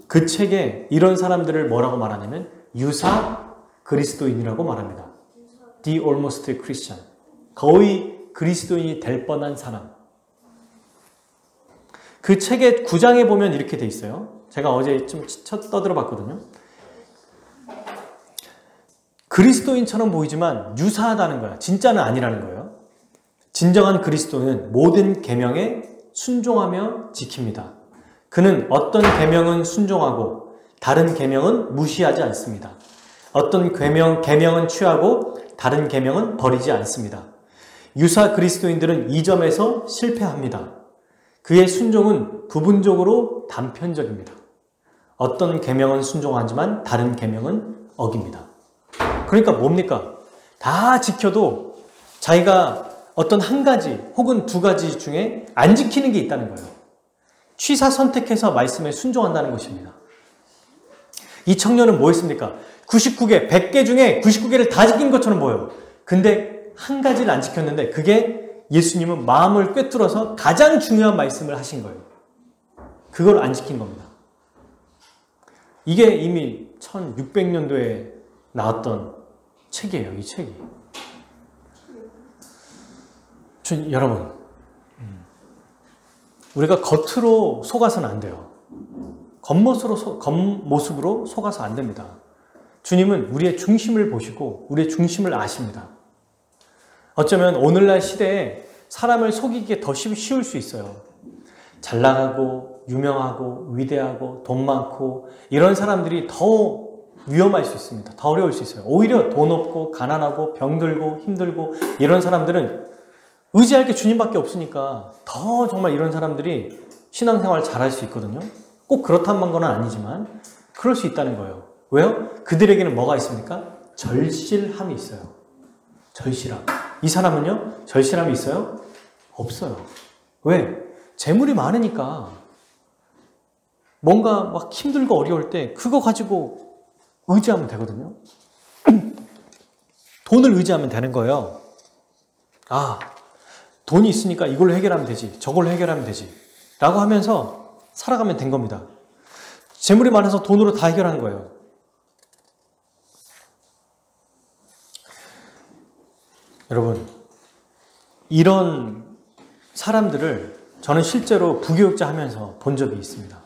그 책에 이런 사람들을 뭐라고 말하냐면 유사 그리스도인이라고 말합니다. The almost Christian. 거의 그리스도인이 될 뻔한 사람. 그 책의 9장에 보면 이렇게 돼 있어요. 제가 어제 좀 떠들어 봤거든요. 그리스도인처럼 보이지만 유사하다는 거야. 진짜는 아니라는 거예요. 진정한 그리스도는 모든 계명에 순종하며 지킵니다. 그는 어떤 계명은 순종하고 다른 계명은 무시하지 않습니다. 어떤 계명은 취하고 다른 계명은 버리지 않습니다. 유사 그리스도인들은 이 점에서 실패합니다. 그의 순종은 부분적으로 단편적입니다. 어떤 계명은 순종하지만 다른 계명은 어깁니다. 그러니까 뭡니까? 다 지켜도 자기가 어떤 한 가지 혹은 두 가지 중에 안 지키는 게 있다는 거예요. 취사 선택해서 말씀에 순종한다는 것입니다. 이 청년은 뭐 했습니까? 99개, 100개 중에 99개를 다 지킨 것처럼 보여요. 근데 한 가지를 안 지켰는데 그게 예수님은 마음을 꿰뚫어서 가장 중요한 말씀을 하신 거예요. 그걸 안 지킨 겁니다. 이게 이미 1600년도에 나왔던 책이에요. 이 책이. 여러분, 우리가 겉으로 속아서는 안 돼요. 겉모습으로 속아서 안 됩니다. 주님은 우리의 중심을 보시고 우리의 중심을 아십니다. 어쩌면 오늘날 시대에 사람을 속이기에 더 쉬울 수 있어요. 잘 나가고 유명하고 위대하고 돈 많고 이런 사람들이 더 위험할 수 있습니다. 더 어려울 수 있어요. 오히려 돈 없고 가난하고 병들고 힘들고 이런 사람들은 의지할 게 주님밖에 없으니까 더 정말 이런 사람들이 신앙생활 잘할 수 있거든요. 꼭 그렇다는 건 아니지만 그럴 수 있다는 거예요. 왜요? 그들에게는 뭐가 있습니까? 절실함이 있어요. 절실함. 이 사람은요? 절실함이 있어요? 없어요. 왜? 재물이 많으니까 뭔가 막 힘들고 어려울 때 그거 가지고 의지하면 되거든요. 돈을 의지하면 되는 거예요. 아, 돈이 있으니까 이걸로 해결하면 되지, 저걸로 해결하면 되지 라고 하면서 살아가면 된 겁니다. 재물이 많아서 돈으로 다 해결하는 거예요. 여러분, 이런 사람들을 저는 실제로 부교육자 하면서 본 적이 있습니다.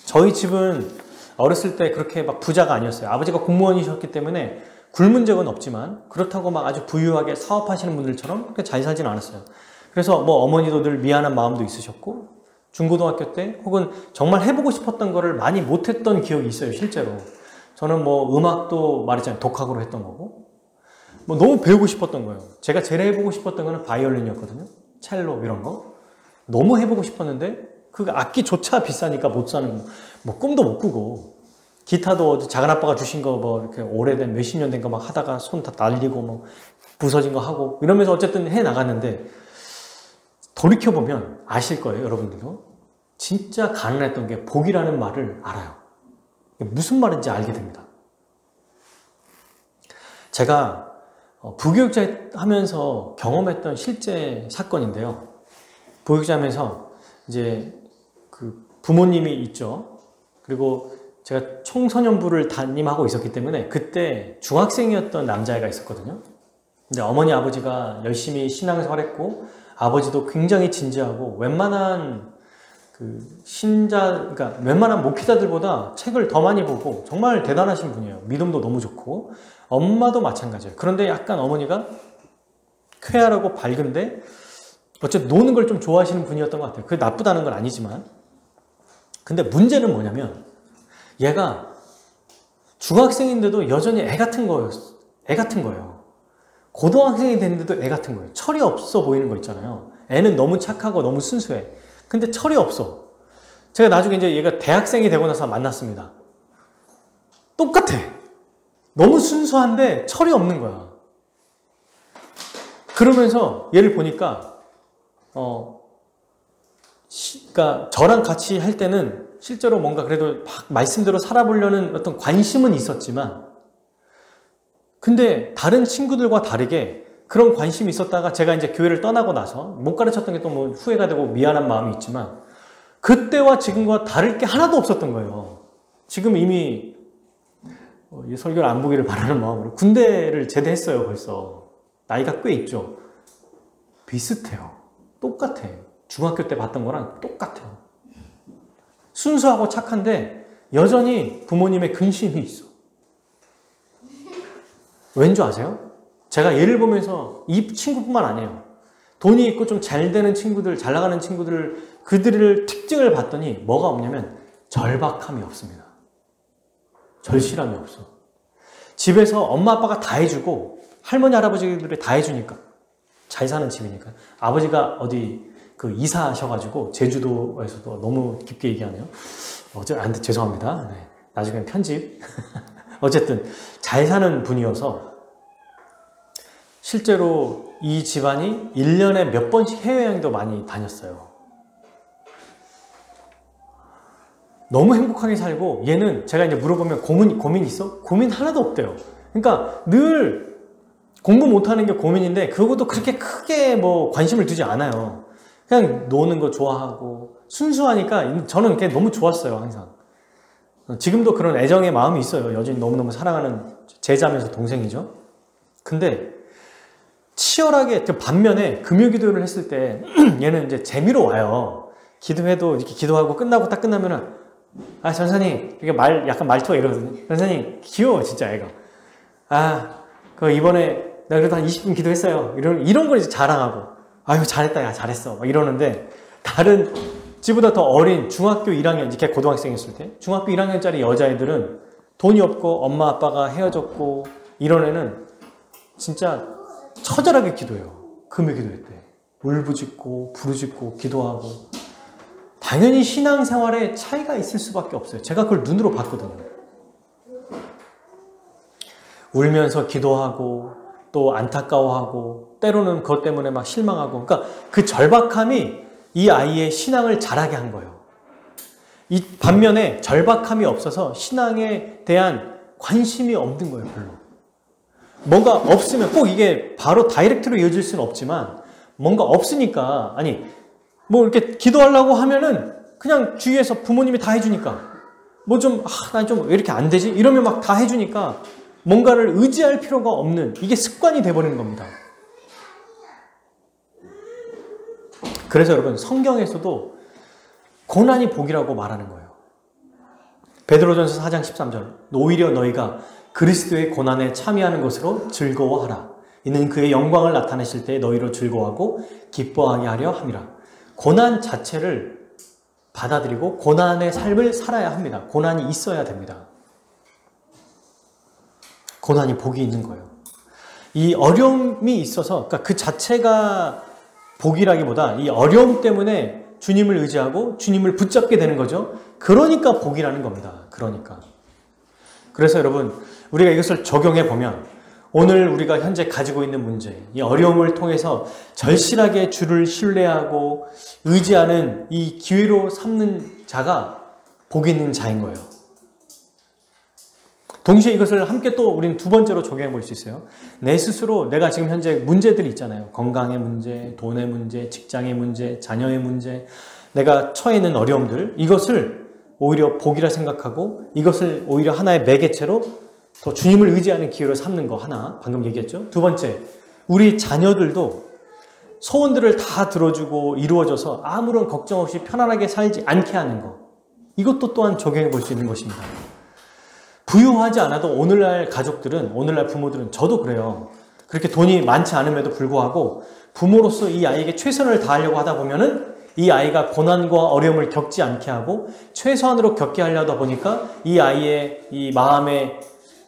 저희 집은 어렸을 때 그렇게 막 부자가 아니었어요. 아버지가 공무원이셨기 때문에 굶은 적은 없지만 그렇다고 막 아주 부유하게 사업하시는 분들처럼 그렇게 잘 살지는 않았어요. 그래서 뭐 어머니도 늘 미안한 마음도 있으셨고 중고등학교 때 혹은 정말 해보고 싶었던 거를 많이 못했던 기억이 있어요. 실제로 저는 뭐 음악도 말했잖아요. 독학으로 했던 거고 뭐 너무 배우고 싶었던 거예요. 제가 제일 해보고 싶었던 거는 바이올린이었거든요. 첼로 이런 거 너무 해보고 싶었는데 그 악기조차 비싸니까 못 사는 뭐 꿈도 못 꾸고 기타도 작은 아빠가 주신 거 뭐 이렇게 오래된 몇십 년 된 거 막 하다가 손 다 날리고 뭐 부서진 거 하고 이러면서 어쨌든 해 나갔는데 돌이켜 보면 아실 거예요, 여러분들도. 진짜 가난했던 게 복이라는 말을 알아요. 무슨 말인지 알게 됩니다. 제가 부교육자 하면서 경험했던 실제 사건인데요. 부교육자 하면서 이제 그 부모님이 있죠. 그리고 제가 청소년부를 담임하고 있었기 때문에 그때 중학생이었던 남자애가 있었거든요. 근데 어머니 아버지가 열심히 신앙생활했고 아버지도 굉장히 진지하고 웬만한 그러니까 웬만한 목회자들보다 책을 더 많이 보고 정말 대단하신 분이에요. 믿음도 너무 좋고 엄마도 마찬가지예요. 그런데 약간 어머니가 쾌활하고 밝은데 어쨌든 노는 걸 좀 좋아하시는 분이었던 것 같아요. 그게 나쁘다는 건 아니지만 근데 문제는 뭐냐면 얘가 중학생인데도 여전히 애 같은 거예요. 고등학생이 됐는데도 애 같은 거예요. 철이 없어 보이는 거 있잖아요. 애는 너무 착하고 너무 순수해. 근데 철이 없어. 제가 나중에 이제 얘가 대학생이 되고 나서 만났습니다. 똑같아. 너무 순수한데 철이 없는 거야. 그러면서 얘를 보니까 그러니까 저랑 같이 할 때는 실제로 뭔가 그래도 막 말씀대로 살아보려는 어떤 관심은 있었지만, 근데 다른 친구들과 다르게 그런 관심이 있었다가 제가 이제 교회를 떠나고 나서 못 가르쳤던 게 또 뭐 후회가 되고 미안한 마음이 있지만, 그때와 지금과 다를 게 하나도 없었던 거예요. 지금 이미 이 설교를 안 보기를 바라는 마음으로 군대를 제대했어요. 벌써 나이가 꽤 있죠. 비슷해요. 똑같아요. 중학교 때 봤던 거랑 똑같아요. 순수하고 착한데 여전히 부모님의 근심이 있어. 왠 줄 아세요? 제가 얘를 보면서 이 친구뿐만 아니에요. 돈이 있고 좀 잘 되는 친구들, 잘 나가는 친구들, 그들을 특징을 봤더니 뭐가 없냐면 절박함이 없습니다. 절실함이 없어. 집에서 엄마 아빠가 다 해주고 할머니 할아버지들이 다 해주니까, 잘 사는 집이니까. 아버지가 어디 그 이사하셔가지고 제주도에서도 너무 깊게 얘기하네요. 죄송합니다. 네. 나중에 편집. 어쨌든 잘 사는 분이어서 실제로 이 집안이 1년에 몇 번씩 해외여행도 많이 다녔어요. 너무 행복하게 살고, 얘는 제가 이제 물어보면 고민 있어? 고민 하나도 없대요. 그러니까 늘 공부 못하는 게 고민인데 그것도 그렇게 크게 뭐 관심을 두지 않아요. 그냥 노는 거 좋아하고 순수하니까 저는 그게 너무 좋았어요. 항상. 지금도 그런 애정의 마음이 있어요. 여전히 너무너무 사랑하는 제자면서 동생이죠. 근데 치열하게, 반면에 금요기도를 했을 때 얘는 이제 재미로 와요. 기도해도 이렇게 기도하고 끝나고 딱 끝나면은, 아, 전사님, 이게 약간 말투가 이러거든요. 전사님, 귀여워, 진짜 애가. 아, 이번에 내가 그래도 한 20분 기도했어요. 이런 걸 이제 자랑하고, 아유, 잘했다, 야, 잘했어. 막 이러는데, 다른, 지보다 더 어린 중학교 1학년, 이렇게 고등학생이었을 때, 중학교 1학년짜리 여자애들은 돈이 없고 엄마 아빠가 헤어졌고, 이런 애는 진짜 처절하게 기도해요. 금요기도회 때. 울부짖고, 부르짖고, 기도하고. 당연히 신앙생활에 차이가 있을 수밖에 없어요. 제가 그걸 눈으로 봤거든요. 울면서 기도하고, 또 안타까워하고, 때로는 그것 때문에 막 실망하고. 그러니까 그 절박함이 이 아이의 신앙을 자라게 한 거예요. 이 반면에 절박함이 없어서 신앙에 대한 관심이 없는 거예요, 별로. 뭔가 없으면 꼭 이게 바로 다이렉트로 이어질 수는 없지만, 뭔가 없으니까, 아니, 뭐 이렇게 기도하려고 하면은 그냥 주위에서 부모님이 다 해주니까, 뭐 좀, 난 좀 왜 이렇게 안 되지? 이러면 막 다 해주니까 뭔가를 의지할 필요가 없는, 이게 습관이 돼버리는 겁니다. 그래서 여러분, 성경에서도 고난이 복이라고 말하는 거예요. 베드로전서 4장 13절. 오히려 너희가 그리스도의 고난에 참여하는 것으로 즐거워하라. 이는 그의 영광을 나타내실 때 너희로 즐거워하고 기뻐하게 하려 함이라. 고난 자체를 받아들이고 고난의 삶을 살아야 합니다. 고난이 있어야 됩니다. 고난이 복이 있는 거예요. 이 어려움이 있어서, 그러니까 그 자체가 복이라기보다 이 어려움 때문에 주님을 의지하고 주님을 붙잡게 되는 거죠. 그러니까 복이라는 겁니다. 그러니까. 그래서 여러분, 우리가 이것을 적용해 보면 오늘 우리가 현재 가지고 있는 문제, 이 어려움을 통해서 절실하게 주를 신뢰하고 의지하는 이 기회로 삼는 자가 복 있는 자인 거예요. 동시에 이것을 함께 또 우리는 두 번째로 적용해 볼 수 있어요. 내 스스로 내가 지금 현재 문제들이 있잖아요. 건강의 문제, 돈의 문제, 직장의 문제, 자녀의 문제, 내가 처해 있는 어려움들, 이것을 오히려 복이라 생각하고 이것을 오히려 하나의 매개체로 더 주님을 의지하는 기회로 삼는 거 하나, 방금 얘기했죠. 두 번째, 우리 자녀들도 소원들을 다 들어주고 이루어져서 아무런 걱정 없이 편안하게 살지 않게 하는 거, 이것도 또한 적용해 볼 수 있는 것입니다. 부유하지 않아도 오늘날 가족들은, 오늘날 부모들은, 저도 그래요. 그렇게 돈이 많지 않음에도 불구하고 부모로서 이 아이에게 최선을 다하려고 하다 보면은 이 아이가 고난과 어려움을 겪지 않게 하고 최소한으로 겪게 하려다 보니까 이 아이의 이 마음의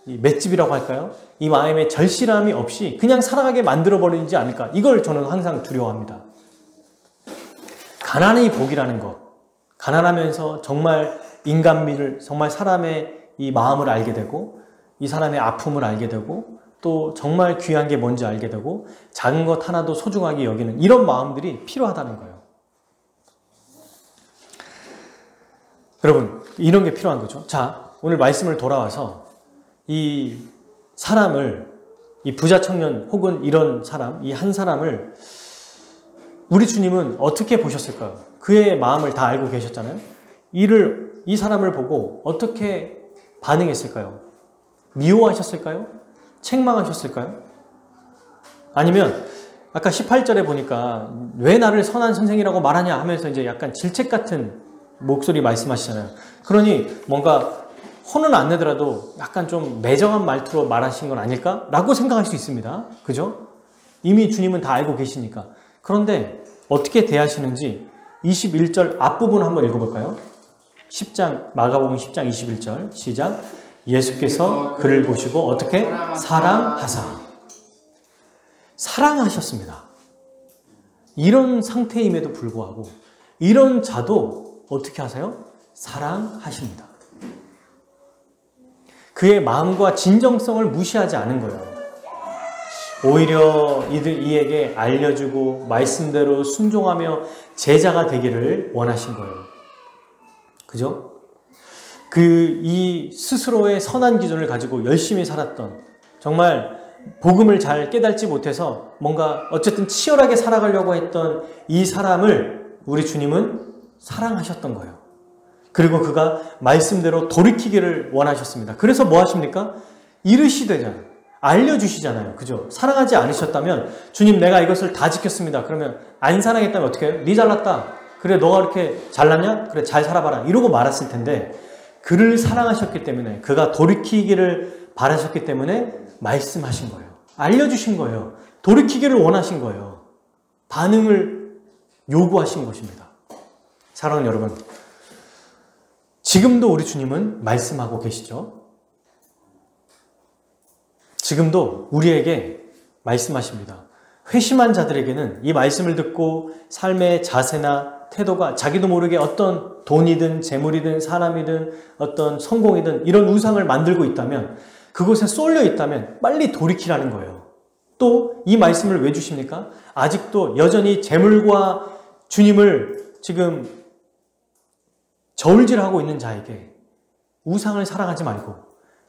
이 맷집이라고 할까요? 이 마음의 절실함이 없이 그냥 살아가게 만들어버리지 않을까. 이걸 저는 항상 두려워합니다. 가난이 복이라는 것. 가난하면서 정말 인간미를, 정말 사람의 이 마음을 알게 되고 이 사람의 아픔을 알게 되고 또 정말 귀한 게 뭔지 알게 되고 작은 것 하나도 소중하게 여기는 이런 마음들이 필요하다는 거예요. 여러분, 이런 게 필요한 거죠. 자, 오늘 말씀을 돌아와서 이 사람을, 이 부자 청년 혹은 이런 사람, 이 한 사람을 우리 주님은 어떻게 보셨을까요? 그의 마음을 다 알고 계셨잖아요. 이 사람을 보고 어떻게 반응했을까요? 미워하셨을까요? 책망하셨을까요? 아니면 아까 18절에 보니까 왜 나를 선한 선생이라고 말하냐 하면서 이제 약간 질책 같은 목소리 말씀하시잖아요. 그러니 뭔가 혼은 안 내더라도 약간 좀 매정한 말투로 말하신 건 아닐까? 라고 생각할 수 있습니다. 그죠? 이미 주님은 다 알고 계시니까. 그런데 어떻게 대하시는지 21절 앞부분 한번 읽어볼까요? 10장, 마가복음 10장 21절 시작. 예수께서 그를 보시고 어떻게? 사랑하사. 사랑하셨습니다. 이런 상태임에도 불구하고 이런 자도 어떻게 하세요? 사랑하십니다. 그의 마음과 진정성을 무시하지 않은 거예요. 오히려 이에게 알려주고 말씀대로 순종하며 제자가 되기를 원하신 거예요. 그죠? 이 스스로의 선한 기준을 가지고 열심히 살았던, 정말 복음을 잘 깨닫지 못해서 뭔가 어쨌든 치열하게 살아가려고 했던 이 사람을 우리 주님은 사랑하셨던 거예요. 그리고 그가 말씀대로 돌이키기를 원하셨습니다. 그래서 뭐 하십니까? 이르시되잖아요. 알려주시잖아요. 그죠? 사랑하지 않으셨다면 주님 내가 이것을 다 지켰습니다. 그러면 안 사랑했다면 어떻게 해요? 네 잘났다. 그래 너가 그렇게 잘났냐? 그래 잘 살아봐라. 이러고 말았을 텐데 그를 사랑하셨기 때문에 그가 돌이키기를 바라셨기 때문에 말씀하신 거예요. 알려주신 거예요. 돌이키기를 원하신 거예요. 반응을 요구하신 것입니다. 사랑하는 여러분, 지금도 우리 주님은 말씀하고 계시죠? 지금도 우리에게 말씀하십니다. 회심한 자들에게는 이 말씀을 듣고 삶의 자세나 태도가 자기도 모르게 어떤 돈이든 재물이든 사람이든 어떤 성공이든 이런 우상을 만들고 있다면, 그곳에 쏠려 있다면 빨리 돌이키라는 거예요. 또 이 말씀을 왜 주십니까? 아직도 여전히 재물과 주님을 지금 저울질하고 있는 자에게 우상을 사랑하지 말고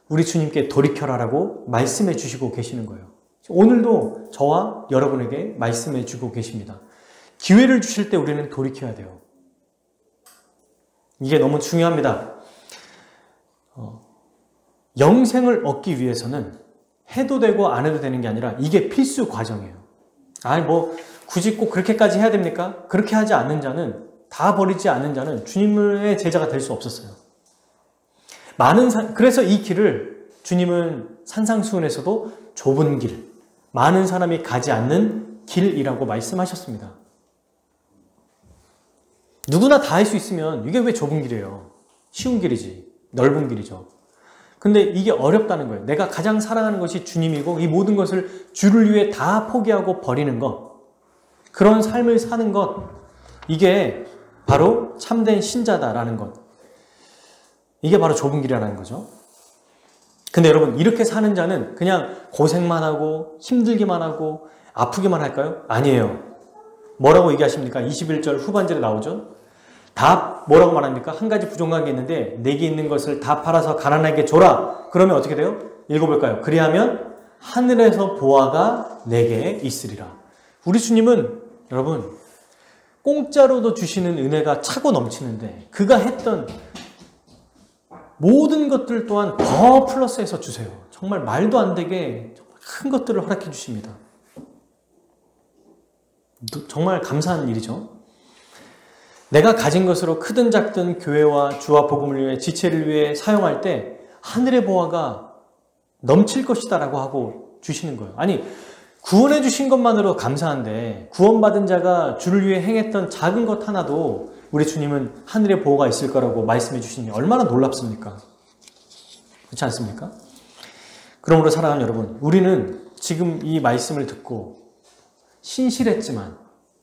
우리 주님께 돌이켜라라고 말씀해 주시고 계시는 거예요. 오늘도 저와 여러분에게 말씀해 주고 계십니다. 기회를 주실 때 우리는 돌이켜야 돼요. 이게 너무 중요합니다. 영생을 얻기 위해서는 해도 되고 안 해도 되는 게 아니라 이게 필수 과정이에요. 굳이 꼭 그렇게까지 해야 됩니까? 그렇게 하지 않는 자는, 다 버리지 않는 자는 주님의 제자가 될 수 없었어요. 그래서 이 길을 주님은 산상수훈에서도 좁은 길, 많은 사람이 가지 않는 길이라고 말씀하셨습니다. 누구나 다 할 수 있으면 이게 왜 좁은 길이에요? 쉬운 길이지, 넓은 길이죠. 근데 이게 어렵다는 거예요. 내가 가장 사랑하는 것이 주님이고 이 모든 것을 주를 위해 다 포기하고 버리는 것, 그런 삶을 사는 것, 이게 바로 참된 신자다라는 것, 이게 바로 좁은 길이라는 거죠. 근데 여러분, 이렇게 사는 자는 그냥 고생만 하고 힘들기만 하고 아프기만 할까요? 아니에요. 뭐라고 얘기하십니까? 21절 후반절에 나오죠. 다 뭐라고 말합니까? 한 가지 부족한 게 있는데 내게 있는 것을 다 팔아서 가난하게 줘라. 그러면 어떻게 돼요? 읽어볼까요? 그리하면 하늘에서 보화가 내게 있으리라. 우리 주님은 여러분 공짜로도 주시는 은혜가 차고 넘치는데 그가 했던 모든 것들 또한 더 플러스해서 주세요. 정말 말도 안 되게 큰 것들을 허락해 주십니다. 정말 감사한 일이죠. 내가 가진 것으로 크든 작든 교회와 주와 복음을 위해, 지체를 위해 사용할 때 하늘의 보화가 넘칠 것이다 라고 하고 주시는 거예요. 아니, 구원해 주신 것만으로 감사한데 구원받은 자가 주를 위해 행했던 작은 것 하나도 우리 주님은 하늘의 보호가 있을 거라고 말씀해 주시니 얼마나 놀랍습니까? 그렇지 않습니까? 그러므로 사랑하는 여러분, 우리는 지금 이 말씀을 듣고 신실했지만,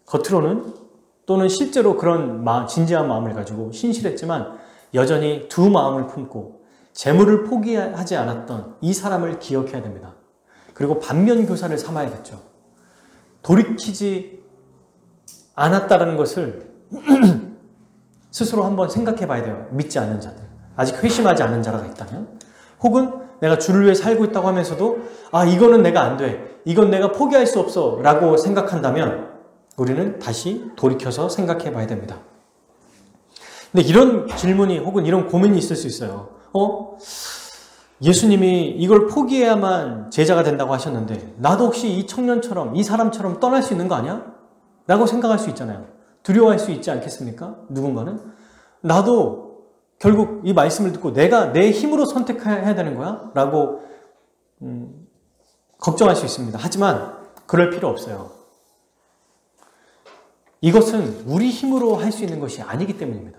겉으로는 또는 실제로 그런 진지한 마음을 가지고 신실했지만 여전히 두 마음을 품고 재물을 포기하지 않았던 이 사람을 기억해야 됩니다. 그리고 반면교사를 삼아야겠죠. 돌이키지 않았다는 것을 스스로 한번 생각해 봐야 돼요. 믿지 않는 자들. 아직 회심하지 않은 자가 있다면. 혹은 내가 주를 위해 살고 있다고 하면서도 이거는 내가 안 돼. 이건 내가 포기할 수 없어. 라고 생각한다면 우리는 다시 돌이켜서 생각해 봐야 됩니다. 근데 이런 질문이 혹은 이런 고민이 있을 수 있어요. 예수님이 이걸 포기해야만 제자가 된다고 하셨는데 나도 혹시 이 청년처럼 이 사람처럼 떠날 수 있는 거 아니야? 라고 생각할 수 있잖아요. 두려워할 수 있지 않겠습니까? 누군가는. 나도 결국 이 말씀을 듣고 내가 내 힘으로 선택해야 되는 거야? 라고 걱정할 수 있습니다. 하지만 그럴 필요 없어요. 이것은 우리 힘으로 할 수 있는 것이 아니기 때문입니다.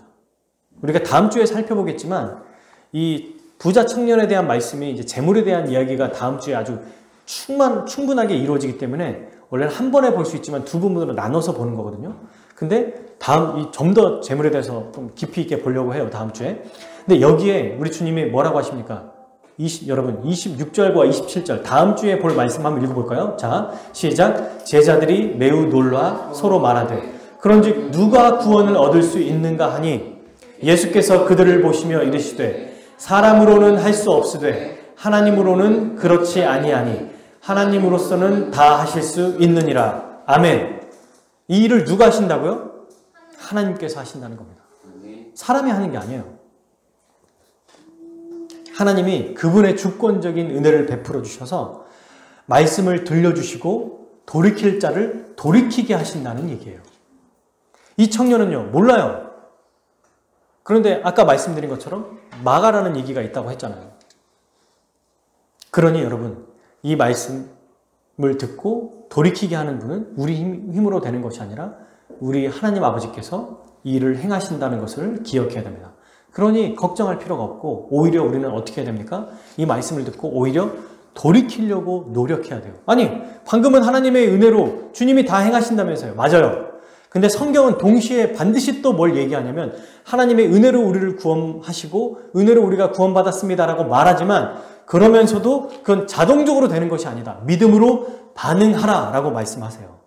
우리가 다음 주에 살펴보겠지만 이 부자 청년에 대한 말씀이 이제 재물에 대한 이야기가 다음 주에 아주 충분하게 이루어지기 때문에 원래는 한 번에 볼 수 있지만 두 부분으로 나눠서 보는 거거든요. 근데 좀 더 재물에 대해서 좀 깊이 있게 보려고 해요. 다음 주에. 근데 여기에 우리 주님이 뭐라고 하십니까? 여러분 26절과 27절 다음 주에 볼 말씀 한번 읽어볼까요? 자, 시작. 제자들이 매우 놀라 서로 말하되 그런즉 누가 구원을 얻을 수 있는가 하니 예수께서 그들을 보시며 이르시되 사람으로는 할 수 없으되 하나님으로는 그렇지 아니하니 하나님으로서는 다 하실 수 있느니라. 아멘. 이 일을 누가 하신다고요? 하나님께서 하신다는 겁니다. 사람이 하는 게 아니에요. 하나님이 그분의 주권적인 은혜를 베풀어 주셔서 말씀을 들려주시고 돌이킬 자를 돌이키게 하신다는 얘기예요. 이 청년은요, 몰라요. 그런데 아까 말씀드린 것처럼 막아라는 얘기가 있다고 했잖아요. 그러니 여러분, 이 말씀을 듣고 돌이키게 하는 분은 우리 힘으로 되는 것이 아니라 우리 하나님 아버지께서 이 일을 행하신다는 것을 기억해야 됩니다. 그러니 걱정할 필요가 없고 오히려 우리는 어떻게 해야 됩니까? 이 말씀을 듣고 오히려 돌이키려고 노력해야 돼요. 아니, 방금은 하나님의 은혜로 주님이 다 행하신다면서요. 맞아요. 근데 성경은 동시에 반드시 또 뭘 얘기하냐면 하나님의 은혜로 우리를 구원하시고 은혜로 우리가 구원받았습니다라고 말하지만 그러면서도 그건 자동적으로 되는 것이 아니다. 믿음으로 반응하라라고 말씀하세요.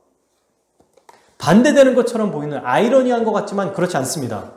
반대되는 것처럼 보이는 아이러니한 것 같지만 그렇지 않습니다.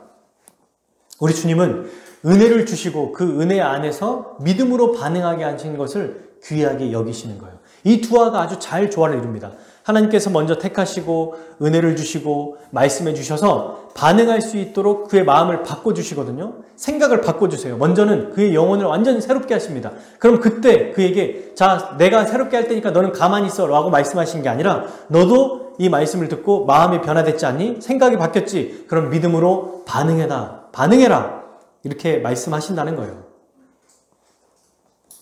우리 주님은 은혜를 주시고 그 은혜 안에서 믿음으로 반응하게 하신 것을 귀하게 여기시는 거예요. 이 두 화가 아주 잘 조화를 이룹니다. 하나님께서 먼저 택하시고 은혜를 주시고 말씀해 주셔서 반응할 수 있도록 그의 마음을 바꿔주시거든요. 생각을 바꿔주세요. 먼저는 그의 영혼을 완전히 새롭게 하십니다. 그럼 그때 그에게 자, 내가 새롭게 할 테니까 너는 가만히 있어 라고 말씀하신 게 아니라 너도 이 말씀을 듣고 마음이 변화됐지 않니? 생각이 바뀌었지? 그럼 믿음으로 반응해라. 이렇게 말씀하신다는 거예요.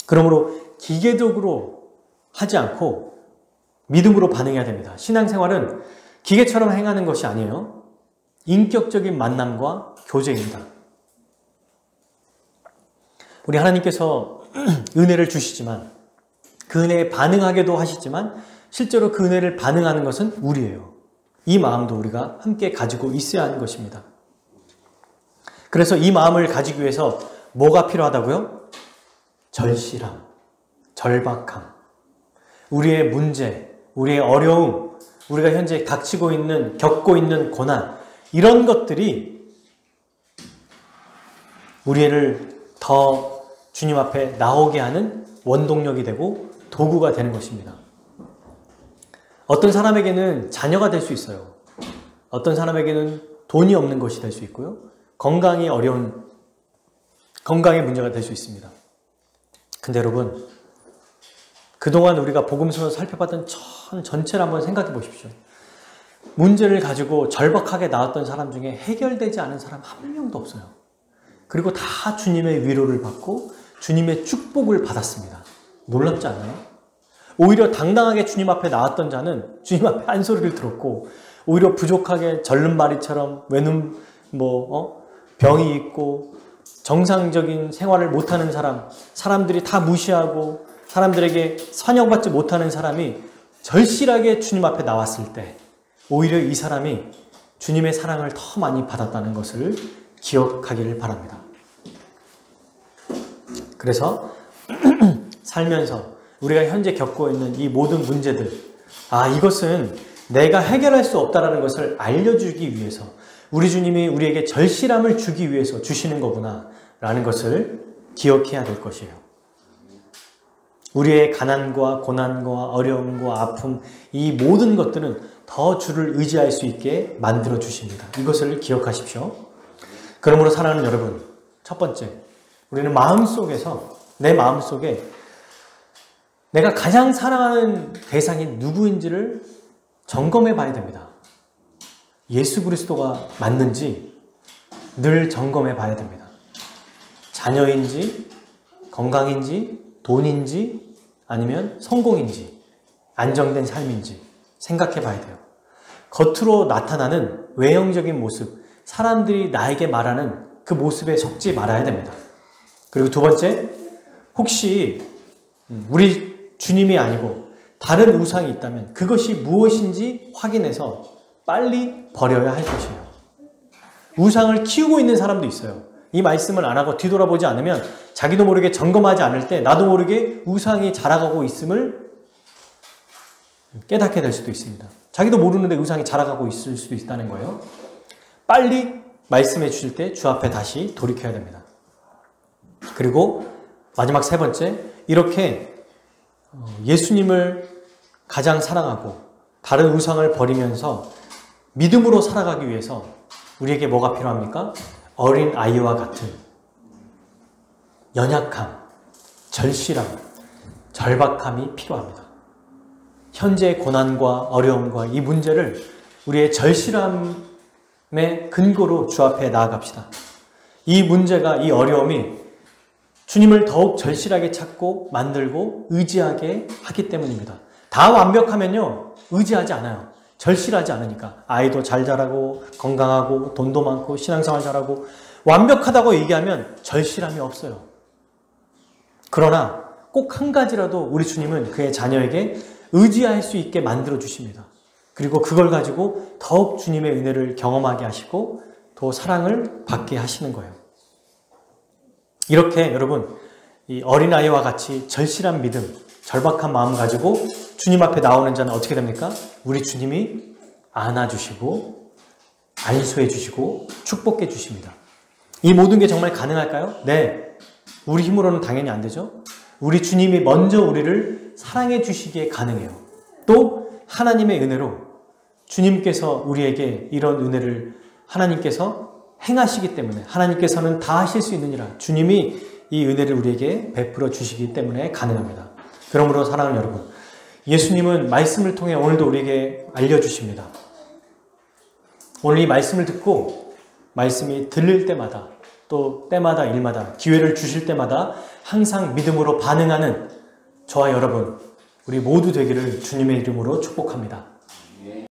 그러므로 기계적으로 하지 않고 믿음으로 반응해야 됩니다. 신앙생활은 기계처럼 행하는 것이 아니에요. 인격적인 만남과 교제입니다. 우리 하나님께서 은혜를 주시지만 그 은혜에 반응하게도 하시지만 실제로 그 은혜를 반응하는 것은 우리예요. 이 마음도 우리가 함께 가지고 있어야 하는 것입니다. 그래서 이 마음을 가지기 위해서 뭐가 필요하다고요? 절실함, 절박함, 우리의 문제, 우리의 어려움, 우리가 현재 겪고 있는 고난, 이런 것들이 우리를 더 주님 앞에 나오게 하는 원동력이 되고 도구가 되는 것입니다. 어떤 사람에게는 자녀가 될 수 있어요. 어떤 사람에게는 돈이 없는 것이 될 수 있고요. 건강의 문제가 될 수 있습니다. 근데 여러분, 그동안 우리가 복음서에서 살펴봤던 전체를 한번 생각해 보십시오. 문제를 가지고 절박하게 나왔던 사람 중에 해결되지 않은 사람 한 명도 없어요. 그리고 다 주님의 위로를 받고 주님의 축복을 받았습니다. 놀랍지 않나요? 오히려 당당하게 주님 앞에 나왔던 자는 주님 앞에 한 소리를 들었고 오히려 부족하게 절름발이처럼 병이 있고 정상적인 생활을 못하는 사람들이 다 무시하고 사람들에게 환영받지 못하는 사람이 절실하게 주님 앞에 나왔을 때 오히려 이 사람이 주님의 사랑을 더 많이 받았다는 것을 기억하기를 바랍니다. 그래서 살면서 우리가 현재 겪고 있는 이 모든 문제들, 이것은 내가 해결할 수 없다라는 것을 알려주기 위해서 우리 주님이 우리에게 절실함을 주기 위해서 주시는 거구나 라는 것을 기억해야 될 것이에요. 우리의 가난과 고난과 어려움과 아픔, 이 모든 것들은 더 주를 의지할 수 있게 만들어 주십니다. 이것을 기억하십시오. 그러므로 사랑하는 여러분, 첫 번째, 우리는 마음속에서, 내 마음속에 내가 가장 사랑하는 대상이 누구인지를 점검해 봐야 됩니다. 예수 그리스도가 맞는지 늘 점검해 봐야 됩니다. 자녀인지, 건강인지, 돈인지, 아니면 성공인지, 안정된 삶인지 생각해 봐야 돼요. 겉으로 나타나는 외형적인 모습, 사람들이 나에게 말하는 그 모습에 속지 말아야 됩니다. 그리고 두 번째, 혹시 우리 주님이 아니고 다른 우상이 있다면 그것이 무엇인지 확인해서 빨리 버려야 할 것이에요. 우상을 키우고 있는 사람도 있어요. 이 말씀을 안 하고 뒤돌아보지 않으면 자기도 모르게 점검하지 않을 때 나도 모르게 우상이 자라가고 있음을 깨닫게 될 수도 있습니다. 자기도 모르는데 우상이 자라가고 있을 수도 있다는 거예요. 빨리 말씀해 주실 때 주 앞에 다시 돌이켜야 됩니다. 그리고 마지막 세 번째, 이렇게 예수님을 가장 사랑하고 다른 우상을 버리면서 믿음으로 살아가기 위해서 우리에게 뭐가 필요합니까? 어린 아이와 같은 연약함, 절실함, 절박함이 필요합니다. 현재의 고난과 어려움과 이 문제를 우리의 절실함의 근거로 주 앞에 나아갑시다. 이 문제가, 이 어려움이 주님을 더욱 절실하게 찾고 만들고 의지하게 하기 때문입니다. 다 완벽하면요, 의지하지 않아요. 절실하지 않으니까. 아이도 잘 자라고 건강하고 돈도 많고 신앙생활 잘하고 완벽하다고 얘기하면 절실함이 없어요. 그러나 꼭 한 가지라도 우리 주님은 그의 자녀에게 의지할 수 있게 만들어 주십니다. 그리고 그걸 가지고 더욱 주님의 은혜를 경험하게 하시고 더 사랑을 받게 하시는 거예요. 이렇게 여러분, 이 어린아이와 같이 절실한 믿음, 절박한 마음 가지고 주님 앞에 나오는 자는 어떻게 됩니까? 우리 주님이 안아주시고 안수해 주시고 축복해 주십니다. 이 모든 게 정말 가능할까요? 네. 우리 힘으로는 당연히 안 되죠. 우리 주님이 먼저 우리를 사랑해 주시기에 가능해요. 또 하나님의 은혜로 주님께서 우리에게 이런 은혜를 하나님께서 행하시기 때문에, 하나님께서는 다 하실 수 있느니라, 주님이 이 은혜를 우리에게 베풀어 주시기 때문에 가능합니다. 그러므로 사랑하는 여러분, 예수님은 말씀을 통해 오늘도 우리에게 알려주십니다. 오늘 이 말씀을 듣고 말씀이 들릴 때마다, 또 때마다 일마다 기회를 주실 때마다 항상 믿음으로 반응하는 저와 여러분, 우리 모두 되기를 주님의 이름으로 축복합니다.